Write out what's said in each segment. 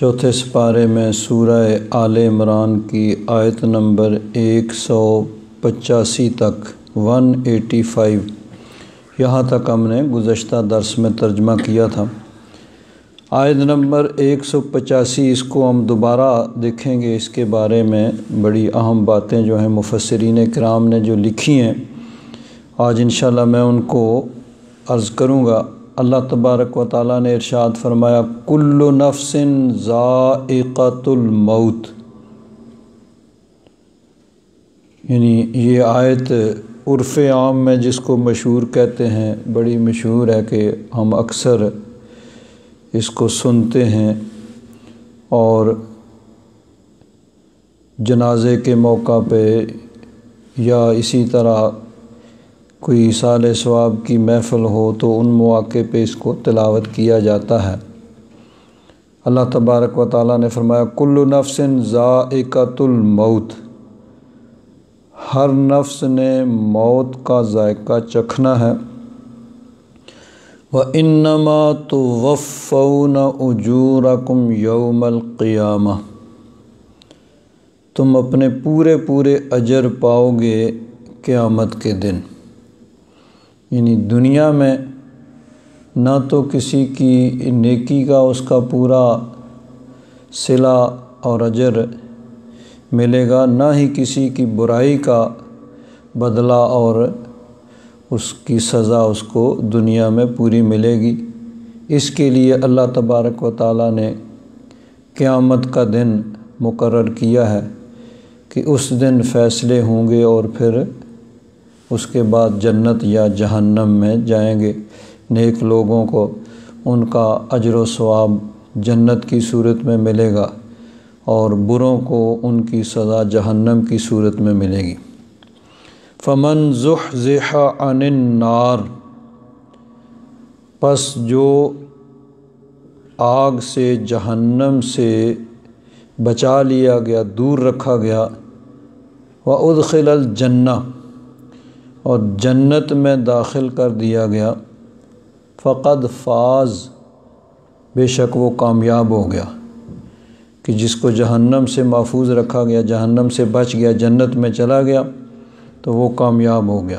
چوتھے سپارے میں سورہ آل عمران کی آیت نمبر 185 تک 185 یہاں تک ہم نے گزشتہ درس میں ترجمہ کیا تھا۔ آیت نمبر 185 اس کو ہم دوبارہ دیکھیں گے۔ اس کے بارے میں بڑی اہم باتیں جو ہیں مفسرین کرام نے جو لکھی ہیں، آج انشاءاللہ میں ان کو عرض کروں گا۔ اللہ تبارک و تعالیٰ نے ارشاد فرمایا کل نفس ذائقۃ الموت، یعنی یہ آیت عرف عام میں جس کو مشہور کہتے ہیں، بڑی مشہور ہے کہ ہم اکثر اس کو سنتے ہیں اور جنازے کے موقع پہ یا اسی طرح کوئی ایصال ثواب کی محفل ہو تو ان مواقع پہ اس کو تلاوت کیا جاتا ہے۔ اللہ تبارک و تعالیٰ نے فرمایا کل نفس ذائقۃ الموت، ہر نفس نے موت کا ذائقہ چکھنا ہے۔ وَإِنَّمَا تُوَفَّوْنَ أُجُورَكُمْ يَوْمَ الْقِيَامَةِ، تم اپنے پورے اجر پاؤ گے قیامت کے دن۔ یعنی دنیا میں نہ تو کسی کی نیکی کا اس کا پورا صلہ اور اجر ملے گا، نہ ہی کسی کی برائی کا بدلہ اور اس کی سزا اس کو دنیا میں پوری ملے گی۔ اس کے لیے اللہ تبارک و تعالیٰ نے قیامت کا دن مقرر کیا ہے کہ اس دن فیصلے ہوں گے اور پھر اس کے بعد جنت یا جہنم میں جائیں گے۔ نیک لوگوں کو ان کا اجر و ثواب جنت کی صورت میں ملے گا اور بروں کو ان کی سزا جہنم کی صورت میں ملے گی۔ فمن زحزح عن النار، پس جو آگ سے جہنم سے بچا لیا گیا، دور رکھا گیا، وادخل الجنہ، اور جنت میں داخل کر دیا گیا، فقد فاز، بے شک وہ کامیاب ہو گیا۔ کہ جس کو جہنم سے محفوظ رکھا گیا، جہنم سے بچ گیا، جنت میں چلا گیا تو وہ کامیاب ہو گیا۔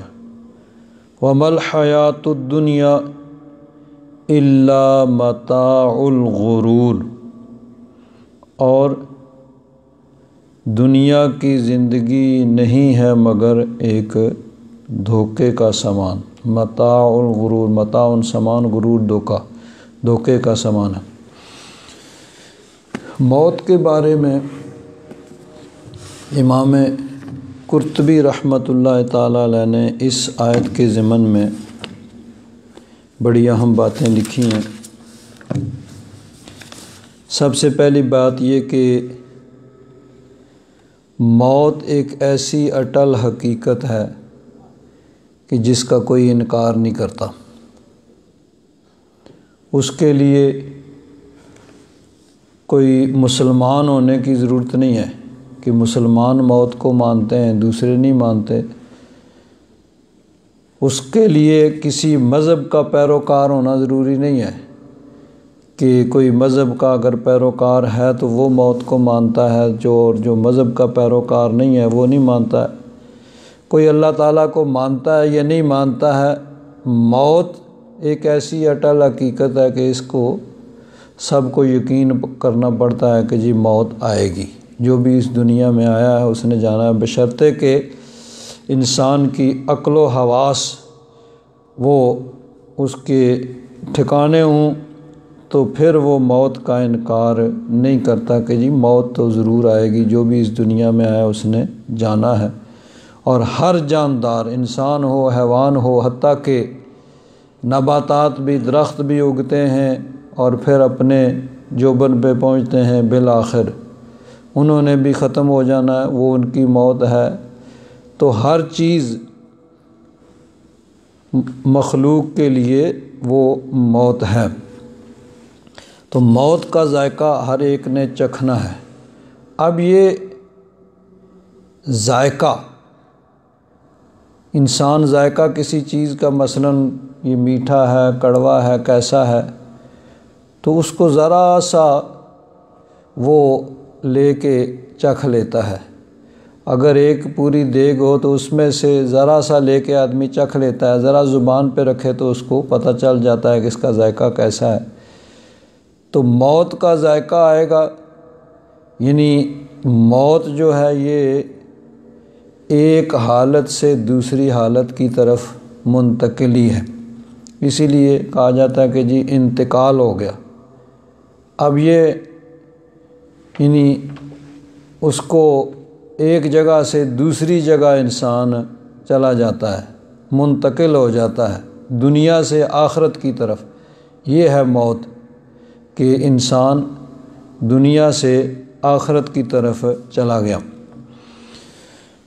وَمَا الْحَيَاةُ الدُّنْيَا إِلَّا مَتَاعُ الْغُرُورِ، اور دنیا کی زندگی نہیں ہے مگر ایک دھوکے کا سامان۔ متاع الغرور، متاع سامان، غرور دھوکے کا سامان ہے۔ موت کے بارے میں امام قرطبی رحمۃ اللہ تعالیٰ علیہ نے اس آیت کے ضمن میں بڑی اہم باتیں لکھی ہیں۔ سب سے پہلی بات یہ کہ موت ایک ایسی اٹل حقیقت ہے کہ جس کا کوئی انکار نہیں کرتا۔ اس کے لیے کوئی مسلمان ہونے کی ضرورت نہیں ہے کہ مسلمان موت کو مانتے ہیں، دوسرے نہیں مانتے۔ اس کے لیے کسی مذہب کا پیروکار ہونا ضروری نہیں ہے کہ کوئی مذہب کا اگر پیروکار ہے تو وہ موت کو مانتا ہے، جو مذہب کا پیروکار نہیں ہے وہ نہیں مانتا ہے۔ کوئی اللہ تعالیٰ کو مانتا ہے یا نہیں مانتا ہے، موت ایک ایسی اٹل حقیقت ہے کہ اس کو سب کو یقین کرنا پڑتا ہے کہ جی موت آئے گی۔ جو بھی اس دنیا میں آیا ہے اس نے جانا ہے، بشرطے کہ انسان کی عقل و حواس وہ اس کے ٹھکانے ہوں تو پھر وہ موت کا انکار نہیں کرتا کہ جی موت تو ضرور آئے گی، جو بھی اس دنیا میں آیا اس نے جانا ہے۔ اور ہر جاندار، انسان ہو، حیوان ہو، حتیٰ کہ نباتات بھی، درخت بھی اگتے ہیں اور پھر اپنے جوبن پہ پہنچتے ہیں، بالآخر انہوں نے بھی ختم ہو جانا ہے، وہ ان کی موت ہے۔ تو ہر چیز مخلوق کے لیے وہ موت ہے۔ تو موت کا ذائقہ ہر ایک نے چکھنا ہے۔ اب یہ ذائقہ، انسان ذائقہ کسی چیز کا، مثلاً یہ میٹھا ہے، کڑوا ہے، کیسا ہے، تو اس کو ذرا سا وہ لے کے چکھ لیتا ہے۔ اگر ایک پوری دیگ ہو تو اس میں سے ذرا سا لے کے آدمی چکھ لیتا ہے، ذرا زبان پہ رکھے تو اس کو پتہ چل جاتا ہے کہ اس کا ذائقہ کیسا ہے۔ تو موت کا ذائقہ آئے گا، یعنی موت جو ہے یہ ایک حالت سے دوسری حالت کی طرف منتقلی ہے، اسی لیے کہا جاتا ہے کہ جی انتقال ہو گیا۔ اب یہ یعنی اس کو ایک جگہ سے دوسری جگہ انسان چلا جاتا ہے، منتقل ہو جاتا ہے دنیا سے آخرت کی طرف۔ یہ ہے موت کہ انسان دنیا سے آخرت کی طرف چلا گیا۔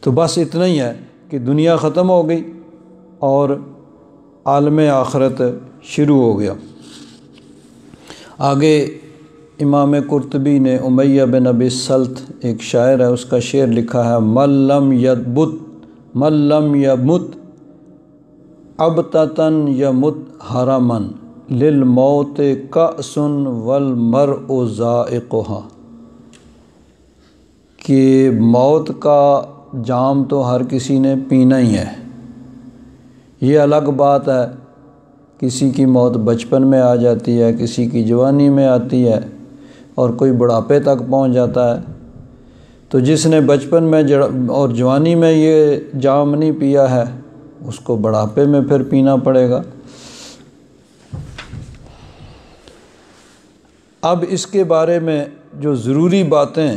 تو بس اتنا ہی ہے کہ دنیا ختم ہو گئی اور عالم آخرت شروع ہو گیا۔ آگے امام قرطبی نے امیہ بن ابی سلط ایک شاعر ہے، اس کا شعر لکھا ہے، من لم یمت ابتتن یمت حرما للموت کأس والمرء ذائقها، کہ موت کا جام تو ہر کسی نے پینا ہی ہے۔ یہ الگ بات ہے، کسی کی موت بچپن میں آ جاتی ہے، کسی کی جوانی میں آتی ہے اور کوئی بڑھاپے تک پہنچ جاتا ہے۔ تو جس نے بچپن میں اور جوانی میں یہ جام نہیں پیا ہے اس کو بڑھاپے میں پھر پینا پڑے گا۔ اب اس کے بارے میں جو ضروری باتیں،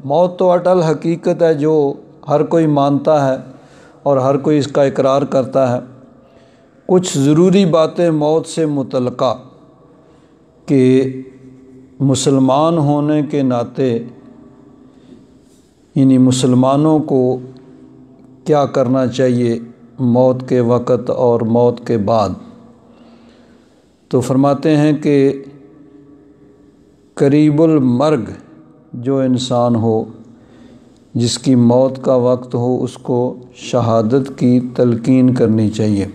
موت تو اٹل حقیقت ہے جو ہر کوئی مانتا ہے اور ہر کوئی اس کا اقرار کرتا ہے۔ کچھ ضروری باتیں موت سے متعلقہ کہ مسلمان ہونے کے ناطے یعنی مسلمانوں کو کیا کرنا چاہیے موت کے وقت اور موت کے بعد۔ تو فرماتے ہیں کہ قریب المرگ جو انسان ہو، جس کی موت کا وقت ہو، اس کو شہادت کی تلقین کرنی چاہیے۔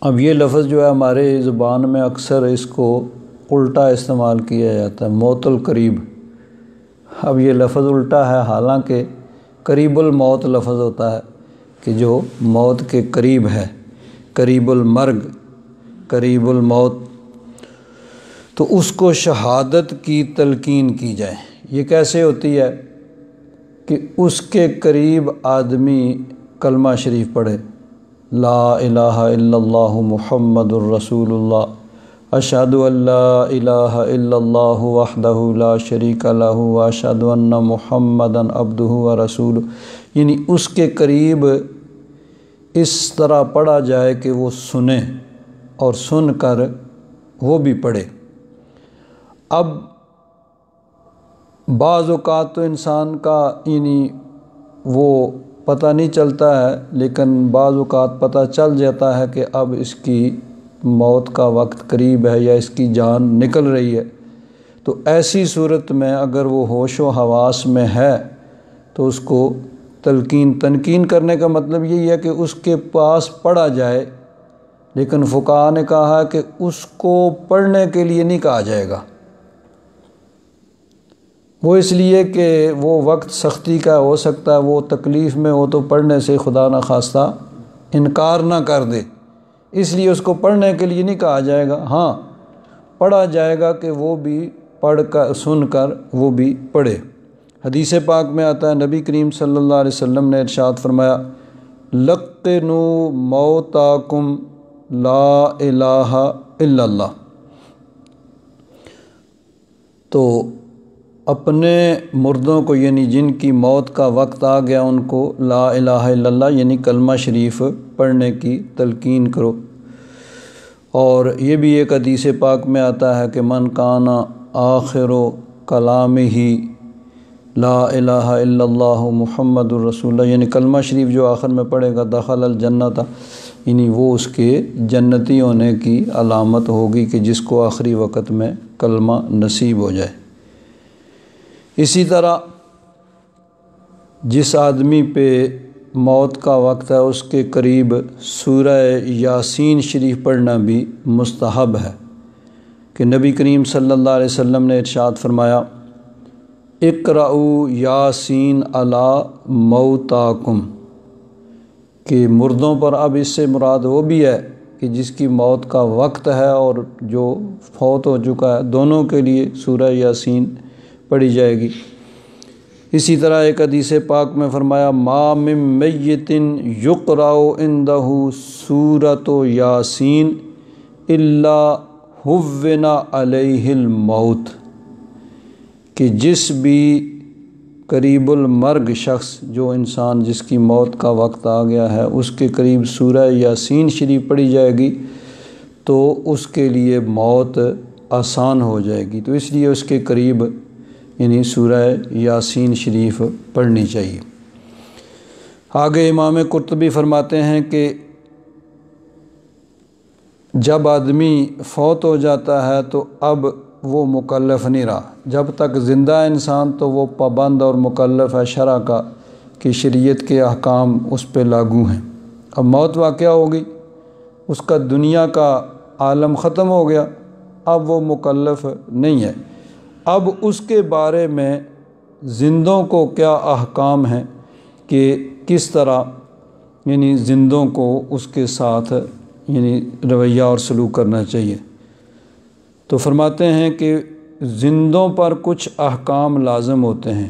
اب یہ لفظ جو ہے ہمارے زبان میں اکثر اس کو الٹا استعمال کیا جاتا ہے، موت القریب۔ اب یہ لفظ الٹا ہے، حالانکہ قریب الموت لفظ ہوتا ہے کہ جو موت کے قریب ہے، قریب المرگ، قریب الموت، تو اس کو شہادت کی تلقین کی جائے۔ یہ کیسے ہوتی ہے کہ اس کے قریب آدمی کلمہ شریف پڑھے، لا الہ الا اللہ محمد الرسول اللہ، اشہد ان لا الہ الا اللہ وحدہ لا شریک لہ واشہد ان محمدا عبدہ ورسولہ، یعنی اس کے قریب اس طرح پڑھا جائے کہ وہ سنے اور سن کر وہ بھی پڑھے۔ اب بعض اوقات تو انسان کا یعنی وہ پتہ نہیں چلتا ہے، لیکن بعض اوقات پتہ چل جاتا ہے کہ اب اس کی موت کا وقت قریب ہے یا اس کی جان نکل رہی ہے۔ تو ایسی صورت میں اگر وہ ہوش و حواس میں ہے تو اس کو تنقین کرنے کا مطلب یہی ہے کہ اس کے پاس پڑھا جائے، لیکن فقہاء نے کہا کہ اس کو پڑھنے کے لیے نہیں کہا جائے گا۔ وہ اس لیے کہ وہ وقت سختی کا ہو سکتا ہے، وہ تکلیف میں ہو تو پڑھنے سے خدا نخواستہ انکار نہ کر دے، اس لیے اس کو پڑھنے کے لیے نہیں کہا جائے گا۔ ہاں پڑھا جائے گا کہ وہ بھی پڑھ کر سن کر وہ بھی پڑھے۔ حدیث پاک میں آتا ہے، نبی کریم صلی اللہ علیہ وسلم نے ارشاد فرمایا، لقنوا موتاکم لا الہ الا اللہ۔ تو اپنے مردوں کو یعنی جن کی موت کا وقت آ گیا ان کو لا الہ الا اللہ یعنی کلمہ شریف پڑھنے کی تلقین کرو۔ اور یہ بھی ایک حدیث پاک میں آتا ہے کہ من کان آخر کلامہ لا الہ الا اللہ محمد الرسول اللہ، یعنی کلمہ شریف جو آخر میں پڑھے گا دخل الجنت، یعنی وہ اس کے جنتی ہونے کی علامت ہوگی کہ جس کو آخری وقت میں کلمہ نصیب ہو جائے۔ اسی طرح جس آدمی پہ موت کا وقت ہے اس کے قریب سورہ یاسین شریف پڑھنا بھی مستحب ہے، کہ نبی کریم صلی اللہ علیہ وسلم نے ارشاد فرمایا اقرؤ یاسین علی موتاکم، کہ مردوں پر اب اس سے مراد وہ بھی ہے کہ جس کی موت کا وقت ہے اور جو فوت ہو چکا ہے، دونوں کے لیے سورہ یاسین پڑھی جائے گی۔ اسی طرح ایک حدیث پاک میں فرمایا ما من میت یقرأ عندہ سورۃ یاسین الا ہون علیہ الموت، کہ جس بھی قریب المرگ شخص، جو انسان جس کی موت کا وقت آ گیا ہے، اس کے قریب سورہ یاسین شریف پڑھی جائے گی تو اس کے لیے موت آسان ہو جائے گی، تو اس لیے اس کے قریب یعنی سورہ یاسین شریف پڑھنی چاہیے۔ آگے امام قرطبی فرماتے ہیں کہ جب آدمی فوت ہو جاتا ہے تو اب وہ مکلف نہیں رہا، جب تک زندہ انسان تو وہ پابند اور مکلف ہے شرع کا، کہ شریعت کے احکام اس پہ لاگو ہیں۔ اب موت واقعہ ہوگی، اس کا دنیا کا عالم ختم ہو گیا، اب وہ مکلف نہیں ہے۔ اب اس کے بارے میں زندوں کو کیا احکام ہیں کہ کس طرح یعنی زندوں کو اس کے ساتھ یعنی رویہ اور سلوک کرنا چاہیے، تو فرماتے ہیں کہ زندوں پر کچھ احکام لازم ہوتے ہیں۔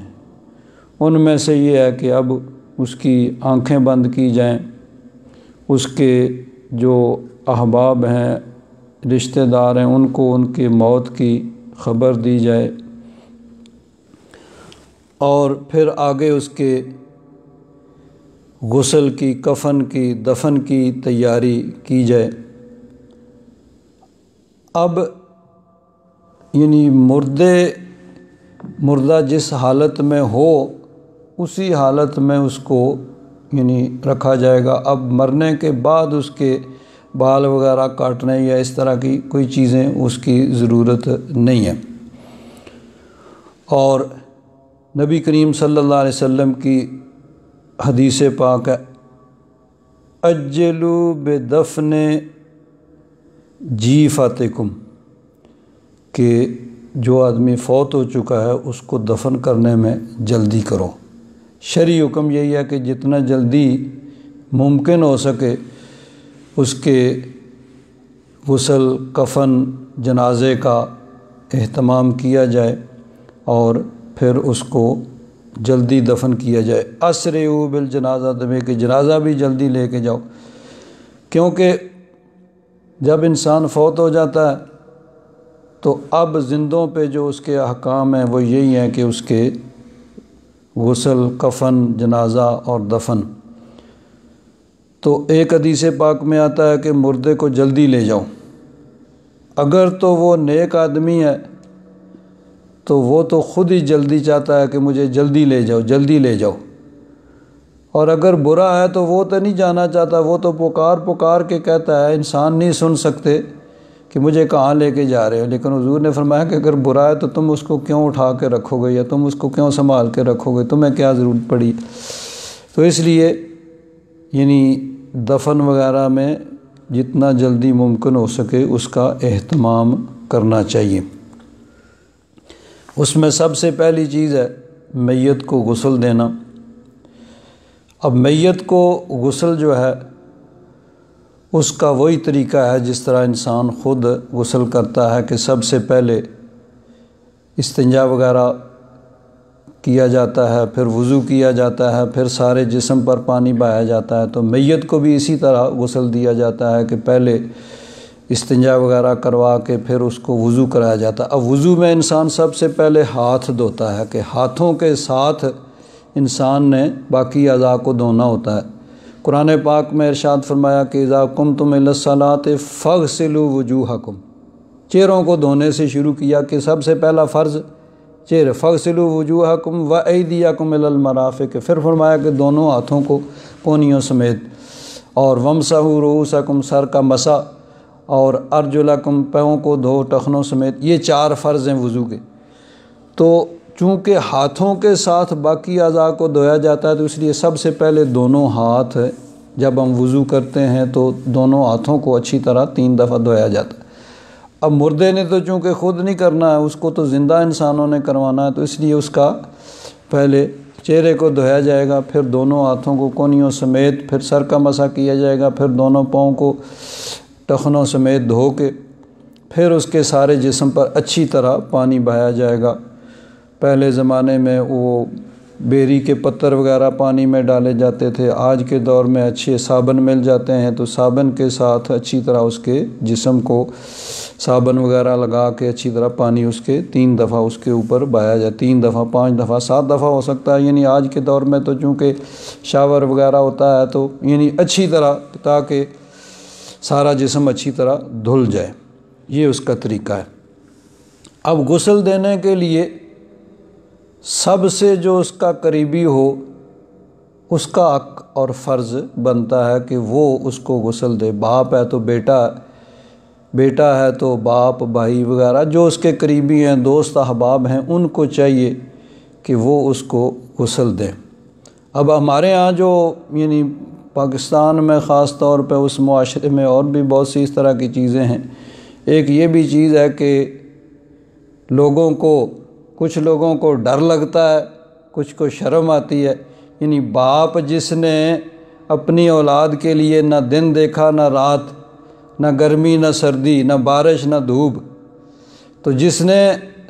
ان میں سے یہ ہے کہ اب اس کی آنکھیں بند کی جائیں، اس کے جو احباب ہیں، رشتہ دار ہیں، ان کو ان کی موت کی خبر دی جائے، اور پھر آگے اس کے غسل کی، کفن کی، دفن کی تیاری کی جائے۔ اب یعنی مردہ جس حالت میں ہو اسی حالت میں اس کو یعنی رکھا جائے گا۔ اب مرنے کے بعد اس کے بال وغیرہ کاٹنے یا اس طرح کی کوئی چیزیں اس کی ضرورت نہیں ہے۔ اور نبی کریم صلی اللہ علیہ وسلم کی حدیث پاک ہے عجلوا بدفن جیفتکم، کہ جو آدمی فوت ہو چکا ہے اس کو دفن کرنے میں جلدی کرو۔ شرعی حکم یہی ہے کہ جتنا جلدی ممکن ہو سکے اس کے غسل، کفن، جنازے کا اہتمام کیا جائے اور پھر اس کو جلدی دفن کیا جائے۔ اسرعوا بالجنازہ، دبے کہ جنازہ بھی جلدی لے کے جاؤ، کیونکہ جب انسان فوت ہو جاتا ہے تو اب زندوں پہ جو اس کے احکام ہیں وہ یہی ہیں کہ اس کے غسل، کفن، جنازہ اور دفن۔ تو ایک حدیث پاک میں آتا ہے کہ مردے کو جلدی لے جاؤ، اگر تو وہ نیک آدمی ہے تو وہ تو خود ہی جلدی چاہتا ہے کہ مجھے جلدی لے جاؤ، جلدی لے جاؤ، اور اگر برا ہے تو وہ تو نہیں جانا چاہتا، وہ تو پکار کے کہتا ہے، انسان نہیں سن سکتے کہ مجھے کہاں لے کے جا رہے ہو، لیکن حضور نے فرمایا کہ اگر برا ہے تو تم اس کو کیوں اٹھا کے رکھو گے یا تم اس کو کیوں سنبھال کے رکھو گے، تمہیں کیا ضرورت پڑی۔ تو اس لیے یعنی دفن وغیرہ میں جتنا جلدی ممکن ہو سکے اس کا اہتمام کرنا چاہیے۔ اس میں سب سے پہلی چیز ہے میت کو غسل دینا۔ اب میت کو غسل جو ہے اس کا وہی طریقہ ہے جس طرح انسان خود غسل کرتا ہے، کہ سب سے پہلے استنجا وغیرہ کیا جاتا ہے، پھر وضو کیا جاتا ہے، پھر سارے جسم پر پانی بہایا جاتا ہے۔ تو میت کو بھی اسی طرح غسل دیا جاتا ہے کہ پہلے استنجا وغیرہ کروا کے پھر اس کو وضو کرایا جاتا ہے۔ اب وضو میں انسان سب سے پہلے ہاتھ دھوتا ہے، کہ ہاتھوں کے ساتھ انسان نے باقی اعضاء کو دھونا ہوتا ہے۔ قرآن پاک میں ارشاد فرمایا کہ اذا قمتم الی الصلاۃ فاغسلوا وجوہکم، چہروں کو دھونے سے شروع کیا کہ سب سے پہلا فرض چہرے، فاغسلوا وجوہکم وایدیکم الی المرافق، پھر فرمایا کہ دونوں ہاتھوں کو کونیوں سمیت، اور وامسحوا رؤوسکم، سر کا مسح، اور ارجلکم، پاؤں کو دھو ٹخنوں سمیت۔ یہ 4 فرض ہیں وضو کے۔ تو چونکہ ہاتھوں کے ساتھ باقی اعضاء کو دھویا جاتا ہے تو اس لیے سب سے پہلے دونوں ہاتھ، جب ہم وضو کرتے ہیں تو دونوں ہاتھوں کو اچھی طرح 3 دفعہ دھویا جاتا ہے۔ اب مردے نے تو چونکہ خود نہیں کرنا ہے، اس کو تو زندہ انسانوں نے کروانا ہے، تو اس لیے اس کا پہلے چہرے کو دھویا جائے گا، پھر دونوں ہاتھوں کو کونیوں سمیت، پھر سر کا مسح کیا جائے گا، پھر دونوں پاؤں کو ٹخنوں سمیت دھو کے پھر اس کے سارے جسم پر اچھی طرح پانی بہایا جائے گا۔ پہلے زمانے میں وہ بیری کے پتر وغیرہ پانی میں ڈالے جاتے تھے، آج کے دور میں اچھے صابن مل جاتے ہیں، تو صابن کے ساتھ اچھی طرح اس کے جسم کو صابن وغیرہ لگا کے اچھی طرح پانی اس کے 3 دفعہ اس کے اوپر بہایا جائے، 3 دفعہ 5 دفعہ 7 دفعہ ہو سکتا ہے، یعنی آج کے دور میں تو چونکہ شاور وغیرہ ہوتا ہے تو یعنی اچھی طرح، تاکہ سارا جسم اچھی طرح دھل جائے، یہ اس کا طریقہ ہے۔ اب غسل دینے کے لیے سب سے جو اس کا قریبی ہو اس کا حق اور فرض بنتا ہے کہ وہ اس کو غسل دے۔ باپ ہے تو بیٹا ہے تو باپ، بھائی وغیرہ جو اس کے قریبی ہیں، دوست احباب ہیں، ان کو چاہیے کہ وہ اس کو غسل دیں۔ اب ہمارے ہاں جو یعنی پاکستان میں خاص طور پہ اس معاشرے میں اور بھی بہت سی اس طرح کی چیزیں ہیں۔ ایک یہ بھی چیز ہے کہ کچھ لوگوں کو ڈر لگتا ہے، کچھ کو شرم آتی ہے، یعنی باپ جس نے اپنی اولاد کے لیے نہ دن دیکھا نہ رات، نہ گرمی نہ سردی، نہ بارش نہ دھوپ، تو جس نے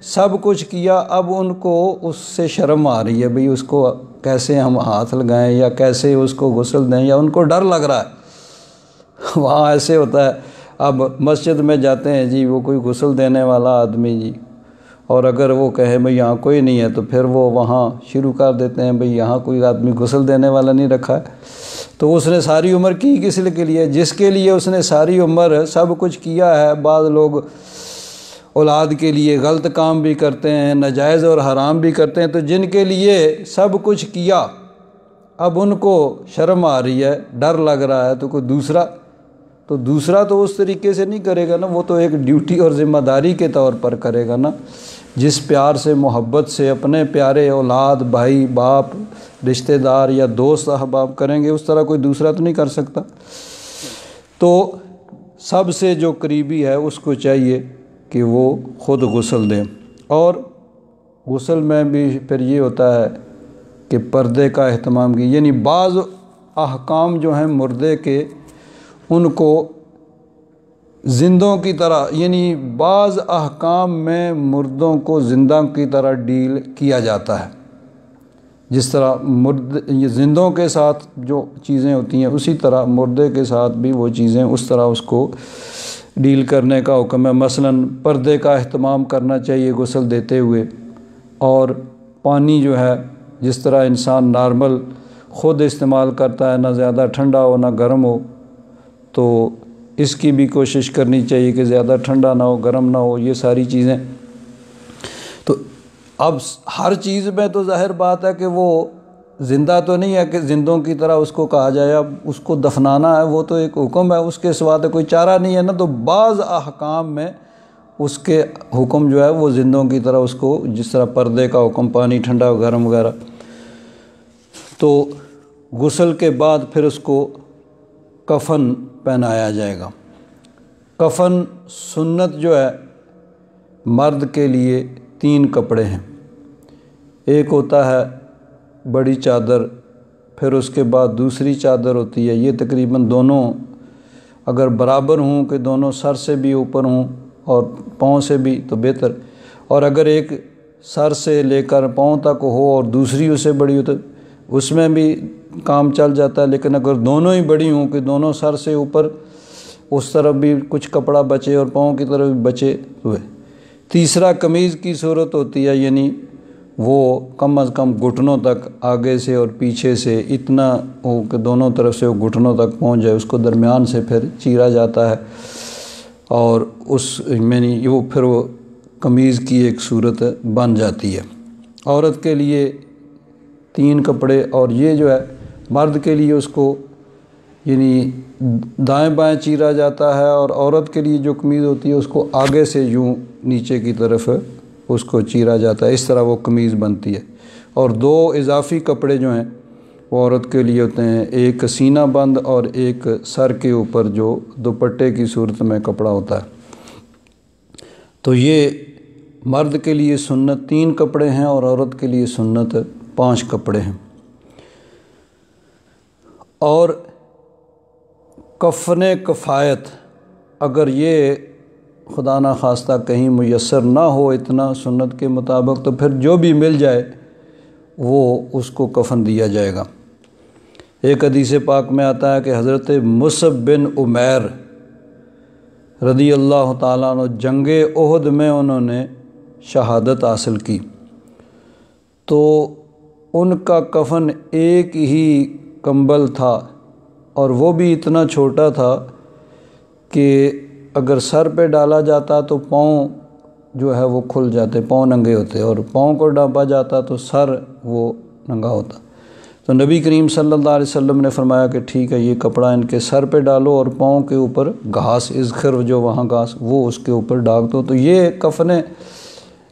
سب کچھ کیا، اب ان کو اس سے شرم آ رہی ہے، بھئی اس کو کیسے ہم ہاتھ لگائیں یا کیسے اس کو غسل دیں، یا ان کو ڈر لگ رہا ہے۔ وہاں ایسے ہوتا ہے، اب مسجد میں جاتے ہیں جی، وہ کوئی غسل دینے والا آدمی جی، اور اگر وہ کہے بھئی یہاں کوئی نہیں ہے تو پھر وہ وہاں شروع کر دیتے ہیں بھئی یہاں کوئی آدمی غسل دینے والا نہیں رکھا ہے۔ تو اس نے ساری عمر کی کس کے لیے؟ جس کے لیے اس نے ساری عمر سب کچھ کیا ہے۔ بعض لوگ اولاد کے لیے غلط کام بھی کرتے ہیں، ناجائز اور حرام بھی کرتے ہیں، تو جن کے لیے سب کچھ کیا اب ان کو شرم آ رہی ہے، ڈر لگ رہا ہے، تو کوئی دوسرا تو اس طریقے سے نہیں کرے گا نا، وہ تو ایک ڈیوٹی اور ذمہ داری کے طور پر کرے گا نا، جس پیار سے محبت سے اپنے پیارے اولاد، بھائی، باپ، رشتہ دار یا دوست احباب کریں گے، اس طرح کوئی دوسرا تو نہیں کر سکتا۔ تو سب سے جو قریبی ہے اس کو چاہیے کہ وہ خود غسل دیں۔ اور غسل میں بھی پھر یہ ہوتا ہے کہ پردے کا اہتمام کی، یعنی بعض احکام جو ہیں مردے کے، ان کو زندوں کی طرح، یعنی بعض احکام میں مردوں کو زندہ کی طرح ڈیل کیا جاتا ہے، جس طرح زندوں کے ساتھ جو چیزیں ہوتی ہیں اسی طرح مردے کے ساتھ بھی وہ چیزیں اس طرح اس کو ڈیل کرنے کا حکم ہے۔ مثلاً پردے کا اہتمام کرنا چاہیے غسل دیتے ہوئے، اور پانی جو ہے جس طرح انسان نارمل خود استعمال کرتا ہے، نہ زیادہ ٹھنڈا ہو نہ گرم ہو، تو اس کی بھی کوشش کرنی چاہیے کہ زیادہ ٹھنڈا نہ ہو گرم نہ ہو، یہ ساری چیزیں۔ تو اب ہر چیز میں تو ظاہر بات ہے کہ وہ زندہ تو نہیں ہے کہ زندوں کی طرح اس کو کہا جائے، اب اس کو دفنانا ہے، وہ تو ایک حکم ہے، اس کے سوا تو کوئی چارہ نہیں ہے نا۔ تو بعض احکام میں اس کے حکم جو ہے وہ زندوں کی طرح اس کو، جس طرح پردے کا حکم، پانی ٹھنڈا گرم وغیرہ۔ تو غسل کے بعد پھر اس کو کفن پہنایا جائے گا۔ کفن سنت جو ہے مرد کے لیے 3 کپڑے ہیں، ایک ہوتا ہے بڑی چادر، پھر اس کے بعد دوسری چادر ہوتی ہے، یہ تقریباً دونوں اگر برابر ہوں کہ دونوں سر سے بھی اوپر ہوں اور پاؤں سے بھی تو بہتر، اور اگر ایک سر سے لے کر پاؤں تک ہو اور دوسری اس سے بڑی ہو تو اس میں بھی کام چل جاتا ہے، لیکن اگر دونوں ہی بڑی ہوں کہ دونوں سر سے اوپر اس طرف بھی کچھ کپڑا بچے اور پاؤں کی طرف بھی بچے ہوئے۔ تیسرا قمیض کی صورت ہوتی ہے، یعنی وہ کم از کم گھٹنوں تک آگے سے اور پیچھے سے اتنا ہو کہ دونوں طرف سے وہ گھٹنوں تک پہنچ جائے، اس کو درمیان سے پھر چیرا جاتا ہے، اور اس میں وہ پھر وہ قمیض کی ایک صورت بن جاتی ہے۔ عورت کے لیے 3 کپڑے، اور یہ جو ہے مرد کے لیے اس کو یعنی دائیں بائیں چیرا جاتا ہے، اور عورت کے لیے جو قمیض ہوتی ہے اس کو آگے سے یوں نیچے کی طرف اس کو چیرا جاتا ہے، اس طرح وہ قمیض بنتی ہے۔ اور 2 اضافی کپڑے جو ہیں وہ عورت کے لیے ہوتے ہیں، ایک سینہ بند اور ایک سر کے اوپر جو دوپٹے کی صورت میں کپڑا ہوتا ہے۔ تو یہ مرد کے لیے سنت 3 کپڑے ہیں اور عورت کے لیے سنت 5 کپڑے ہیں۔ اور کفن کفایت اگر یہ خدا نخواستہ کہیں میسر نہ ہو اتنا سنت کے مطابق، تو پھر جو بھی مل جائے وہ اس کو کفن دیا جائے گا۔ ایک حدیث پاک میں آتا ہے کہ حضرت مصعب بن عمیر رضی اللہ تعالیٰ عنہ جنگ احد میں انہوں نے شہادت حاصل کی، تو ان کا کفن ایک ہی کمبل تھا، اور وہ بھی اتنا چھوٹا تھا کہ اگر سر پہ ڈالا جاتا تو پاؤں جو ہے وہ کھل جاتے، پاؤں ننگے ہوتے، اور پاؤں کو ڈانپا جاتا تو سر وہ ننگا ہوتا۔ تو نبی کریم صلی اللہ علیہ وسلم نے فرمایا کہ ٹھیک ہے، یہ کپڑا ان کے سر پہ ڈالو اور پاؤں کے اوپر گھاس اذخر جو وہاں گھاس وہ اس کے اوپر ڈال دو۔ تو یہ کفن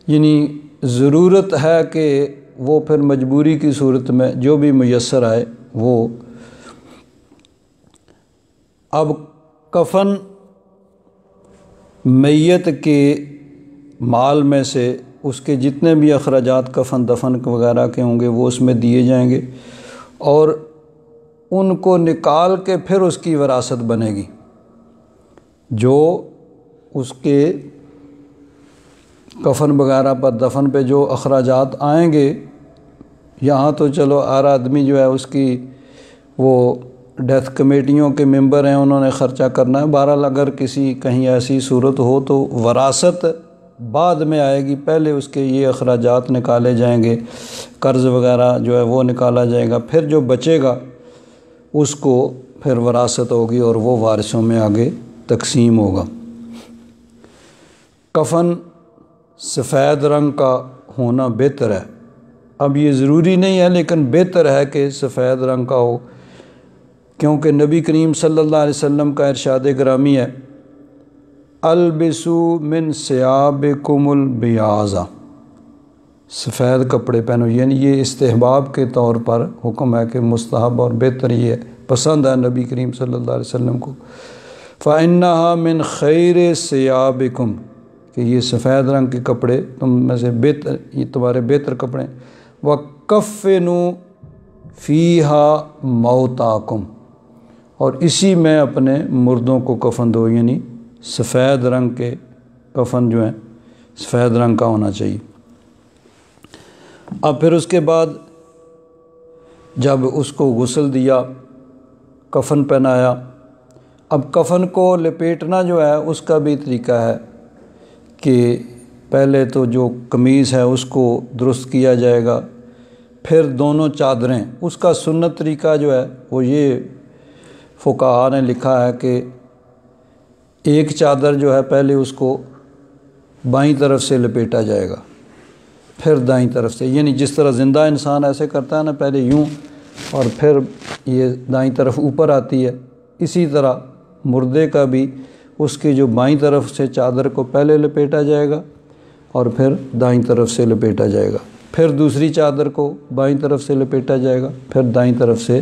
یعنی ضرورت ہے کہ وہ پھر مجبوری کی صورت میں جو بھی میسر آئے وہ۔ اب کفن میت کے مال میں سے اس کے جتنے بھی اخراجات کفن دفن وغیرہ کے ہوں گے وہ اس میں دیے جائیں گے، اور ان کو نکال کے پھر اس کی وراثت بنے گی۔ جو اس کے کفن وغیرہ پر دفن پہ جو اخراجات آئیں گے، یہاں تو چلو ہر آدمی جو ہے اس کی وہ ڈیتھ کمیٹیوں کے ممبر ہیں، انہوں نے خرچہ کرنا ہے۔ بہرحال اگر کسی کہیں ایسی صورت ہو تو وراثت بعد میں آئے گی، پہلے اس کے یہ اخراجات نکالے جائیں گے، قرض وغیرہ جو ہے وہ نکالا جائے گا، پھر جو بچے گا اس کو پھر وراثت ہوگی اور وہ وارثوں میں آگے تقسیم ہوگا۔ کفن سفید رنگ کا ہونا بہتر ہے، اب یہ ضروری نہیں ہے لیکن بہتر ہے کہ سفید رنگ کا ہو، کیونکہ نبی کریم صلی اللہ علیہ وسلم کا ارشاد گرامی ہے، البسوا من ثیابکم البیاض، سفید کپڑے پہنو، یعنی یہ استحباب کے طور پر حکم ہے کہ مستحب اور بہتر یہ ہے، پسند ہے نبی کریم صلی اللہ علیہ وسلم کو۔ فإنہا من خیر ثیابکم، کہ یہ سفید رنگ کے کپڑے تم میں سے بہتر، یہ تمہارے بہتر کپڑے ہیں۔ وَکَفِّنُوا فِیہا موتاکم، اور اسی میں اپنے مردوں کو کفن دو، یعنی سفید رنگ کے کفن جو ہیں سفید رنگ کا ہونا چاہیے۔ اب پھر اس کے بعد جب اس کو غسل دیا، کفن پہنایا، اب کفن کو لپیٹنا جو ہے اس کا بھی طریقہ ہے کہ پہلے تو جو قمیص ہے اس کو درست کیا جائے گا، پھر دونوں چادریں، اس کا سنت طریقہ جو ہے وہ یہ فقہاء نے لکھا ہے کہ ایک چادر جو ہے پہلے اس کو بائیں طرف سے لپیٹا جائے گا، پھر دائیں طرف سے، یعنی جس طرح زندہ انسان ایسے کرتا ہے نا، پہلے یوں اور پھر یہ دائیں طرف اوپر آتی ہے، اسی طرح مردے کا بھی اس کی جو بائیں طرف سے چادر کو پہلے لپیٹا جائے گا اور پھر دائیں طرف سے لپیٹا جائے گا، پھر دوسری چادر کو بائیں طرف سے لپیٹا جائے گا، پھر دائیں طرف سے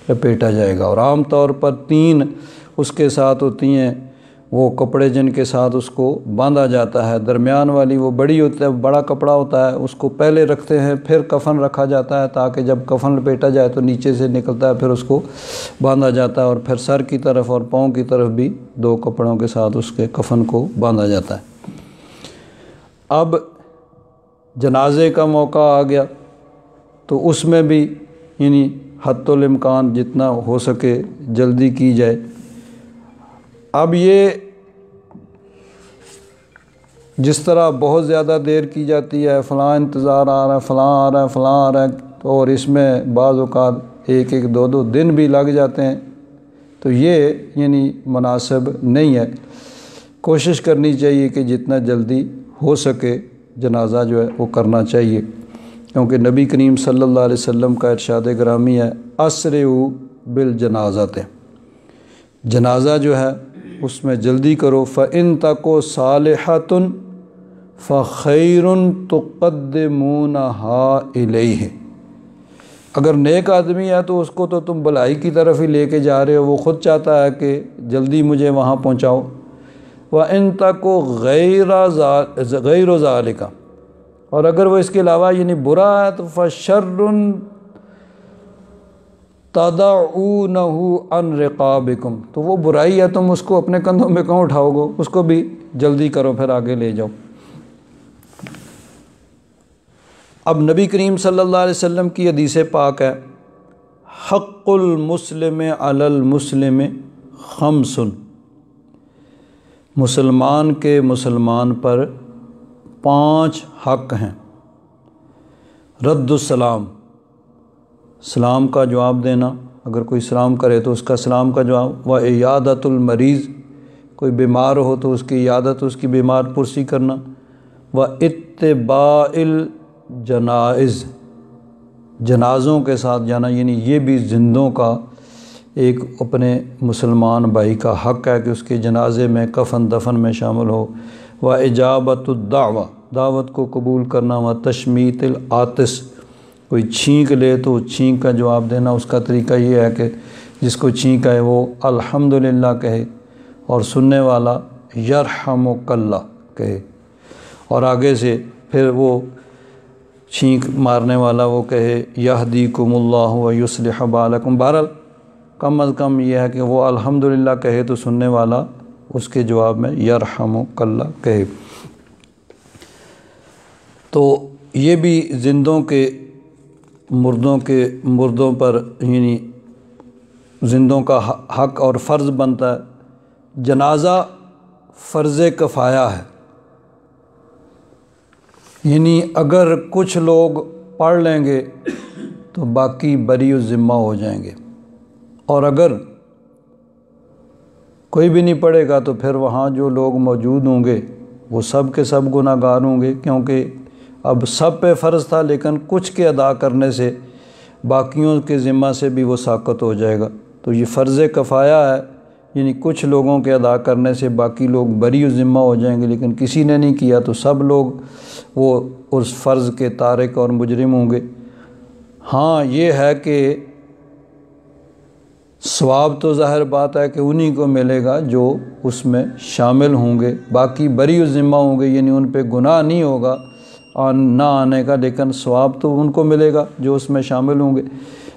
لپیٹا جائے گا۔ اور عام طور پر 3 اس کے ساتھ ہوتی ہیں وہ کپڑے جن کے ساتھ اس کو باندھا جاتا ہے، درمیان والی وہ بڑی ہوتا ہے، بڑا کپڑا ہوتا ہے، اس کو پہلے رکھتے ہیں، پھر کفن رکھا جاتا ہے تاکہ جب کفن لپیٹا جائے تو نیچے سے نکلتا ہے، پھر اس کو باندھا جاتا ہے، اور پھر سر کی طرف اور پاؤں کی طرف بھی 2 کپڑوں کے ساتھ اس کے کفن کو باندھا جاتا ہے۔ اب جنازے کا موقع آ گیا تو اس میں بھی یعنی حد الامکان جتنا ہو سکے جلدی کی جائے۔ اب یہ جس طرح بہت زیادہ دیر کی جاتی ہے، فلاں انتظار آ رہا ہے، فلاں آ رہا ہے، فلاں آ رہا ہے، اور اس میں بعض اوقات 1-1 2-2 دن بھی لگ جاتے ہیں، تو یہ یعنی مناسب نہیں ہے۔ کوشش کرنی چاہیے کہ جتنا جلدی ہو سکے جنازہ جو ہے وہ کرنا چاہیے، کیونکہ نبی کریم صلی اللہ علیہ وسلم کا ارشاد گرامی ہے، اسرعوا بالجنازۃ، جنازہ جو ہے اس میں جلدی کرو، فَإِن تَکُ صَالِحَةٌ فَخَيْرٌ تُقَدِّمُونَهَا إِلَيْهِ، اگر نیک آدمی ہے تو اس کو تو تم بھلائی کی طرف ہی لے کے جا رہے ہو، وہ خود چاہتا ہے کہ جلدی مجھے وہاں پہنچاؤ، وَإِن تَكُ غَيْرُ ذَلِكَ، اور اگر وہ اس کے علاوہ یعنی برا ہے تو فَشَرٌ تَدَعُونَهُ عَنْ رِقَابِكُمْ، تو وہ برائی ہے، تم اس کو اپنے کندھوں میں کہاں اٹھاؤ گے، اس کو بھی جلدی کرو، پھر آگے لے جاؤ۔ اب نبی کریم صلی اللہ علیہ وسلم کی حدیث پاک ہے، حق المسلم علی المسلم خمس، مسلمان کے مسلمان پر 5 حق ہیں۔ رد السلام، سلام کا جواب دینا، اگر کوئی سلام کرے تو اس کا سلام کا جواب، و عیادۃ المریض، کوئی بیمار ہو تو اس کی عیادت، اس کی بیمار پرسی کرنا، و اتباع الجنائز، جنازوں کے ساتھ جانا، یعنی یہ بھی زندوں کا ایک اپنے مسلمان بھائی کا حق ہے کہ اس کے جنازے میں کفن دفن میں شامل ہو، و اجابت الدعوہ، دعوت کو قبول کرنا، و تشمیت العاطس، کوئی چھینک لے تو چھینک کا جواب دینا، اس کا طریقہ یہ ہے کہ جس کو چھینک آئے وہ الحمدللہ کہے، اور سننے والا یرحمک اللہ کہے، اور آگے سے پھر وہ چھینک مارنے والا وہ کہے یہدیکم اللہ و یصلح بالکم۔ بہرحال کم از کم یہ ہے کہ وہ الحمدللہ کہے تو سننے والا اس کے جواب میں یرحمک اللہ کہے۔ تو یہ بھی زندوں کے مردوں پر یعنی زندوں کا حق اور فرض بنتا ہے۔ جنازہ فرض کفایہ ہے، یعنی اگر کچھ لوگ پڑھ لیں گے تو باقی بری الذمہ ہو جائیں گے، اور اگر کوئی بھی نہیں پڑھے گا تو پھر وہاں جو لوگ موجود ہوں گے وہ سب کے سب گناہ گار ہوں گے، کیونکہ اب سب پہ فرض تھا لیکن کچھ کے ادا کرنے سے باقیوں کے ذمہ سے بھی وہ ساقط ہو جائے گا۔ تو یہ فرض کفایہ ہے، یعنی کچھ لوگوں کے ادا کرنے سے باقی لوگ بری الذمہ ہو جائیں گے، لیکن کسی نے نہیں کیا تو سب لوگ وہ اس فرض کے تارک اور مجرم ہوں گے۔ ہاں یہ ہے کہ ثواب تو ظاہر بات ہے کہ انہی کو ملے گا جو اس میں شامل ہوں گے، باقی بری الذمہ ہوں گے، یعنی ان پہ گناہ نہیں ہوگا اور نہ آنے کا، لیکن ثواب تو ان کو ملے گا جو اس میں شامل ہوں گے۔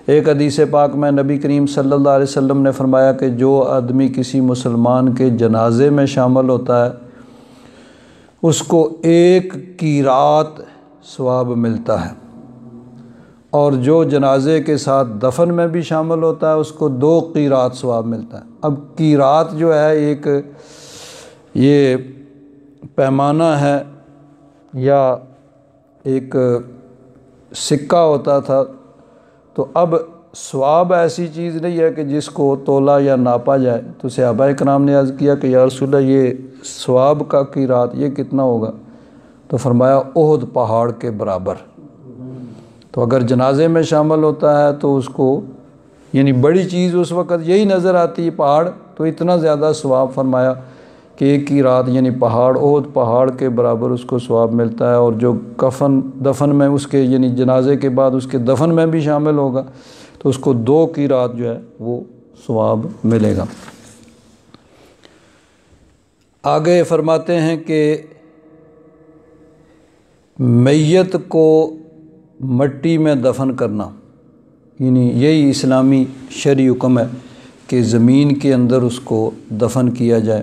ایک حدیث پاک میں نبی کریم صلی اللہ علیہ وسلم نے فرمایا کہ جو آدمی کسی مسلمان کے جنازے میں شامل ہوتا ہے اس کو 1 قیراط ثواب ملتا ہے، اور جو جنازے کے ساتھ دفن میں بھی شامل ہوتا ہے اس کو 2 قیراط ثواب ملتا ہے۔ اب قیراط جو ہے ایک یہ پیمانہ ہے یا ایک سکہ ہوتا تھا، تو اب ثواب ایسی چیز نہیں ہے کہ جس کو تولا یا ناپا جائے۔ تو صحابہ کرام نے عرض کیا کہ یا رسول اللہ یہ ثواب کا قیراط یہ کتنا ہوگا؟ تو فرمایا احد پہاڑ کے برابر۔ تو اگر جنازے میں شامل ہوتا ہے تو اس کو یعنی بڑی چیز اس وقت یہی نظر آتی ہے پہاڑ، تو اتنا زیادہ ثواب فرمایا کہ 1 قیراط یعنی پہاڑ، احد پہاڑ کے برابر اس کو ثواب ملتا ہے، اور جو کفن دفن میں اس کے یعنی جنازے کے بعد اس کے دفن میں بھی شامل ہوگا تو اس کو 2 قیراط جو ہے وہ ثواب ملے گا۔ آگے فرماتے ہیں کہ میت کو مٹی میں دفن کرنا، یعنی یہی اسلامی شرعی حکم ہے کہ زمین کے اندر اس کو دفن کیا جائے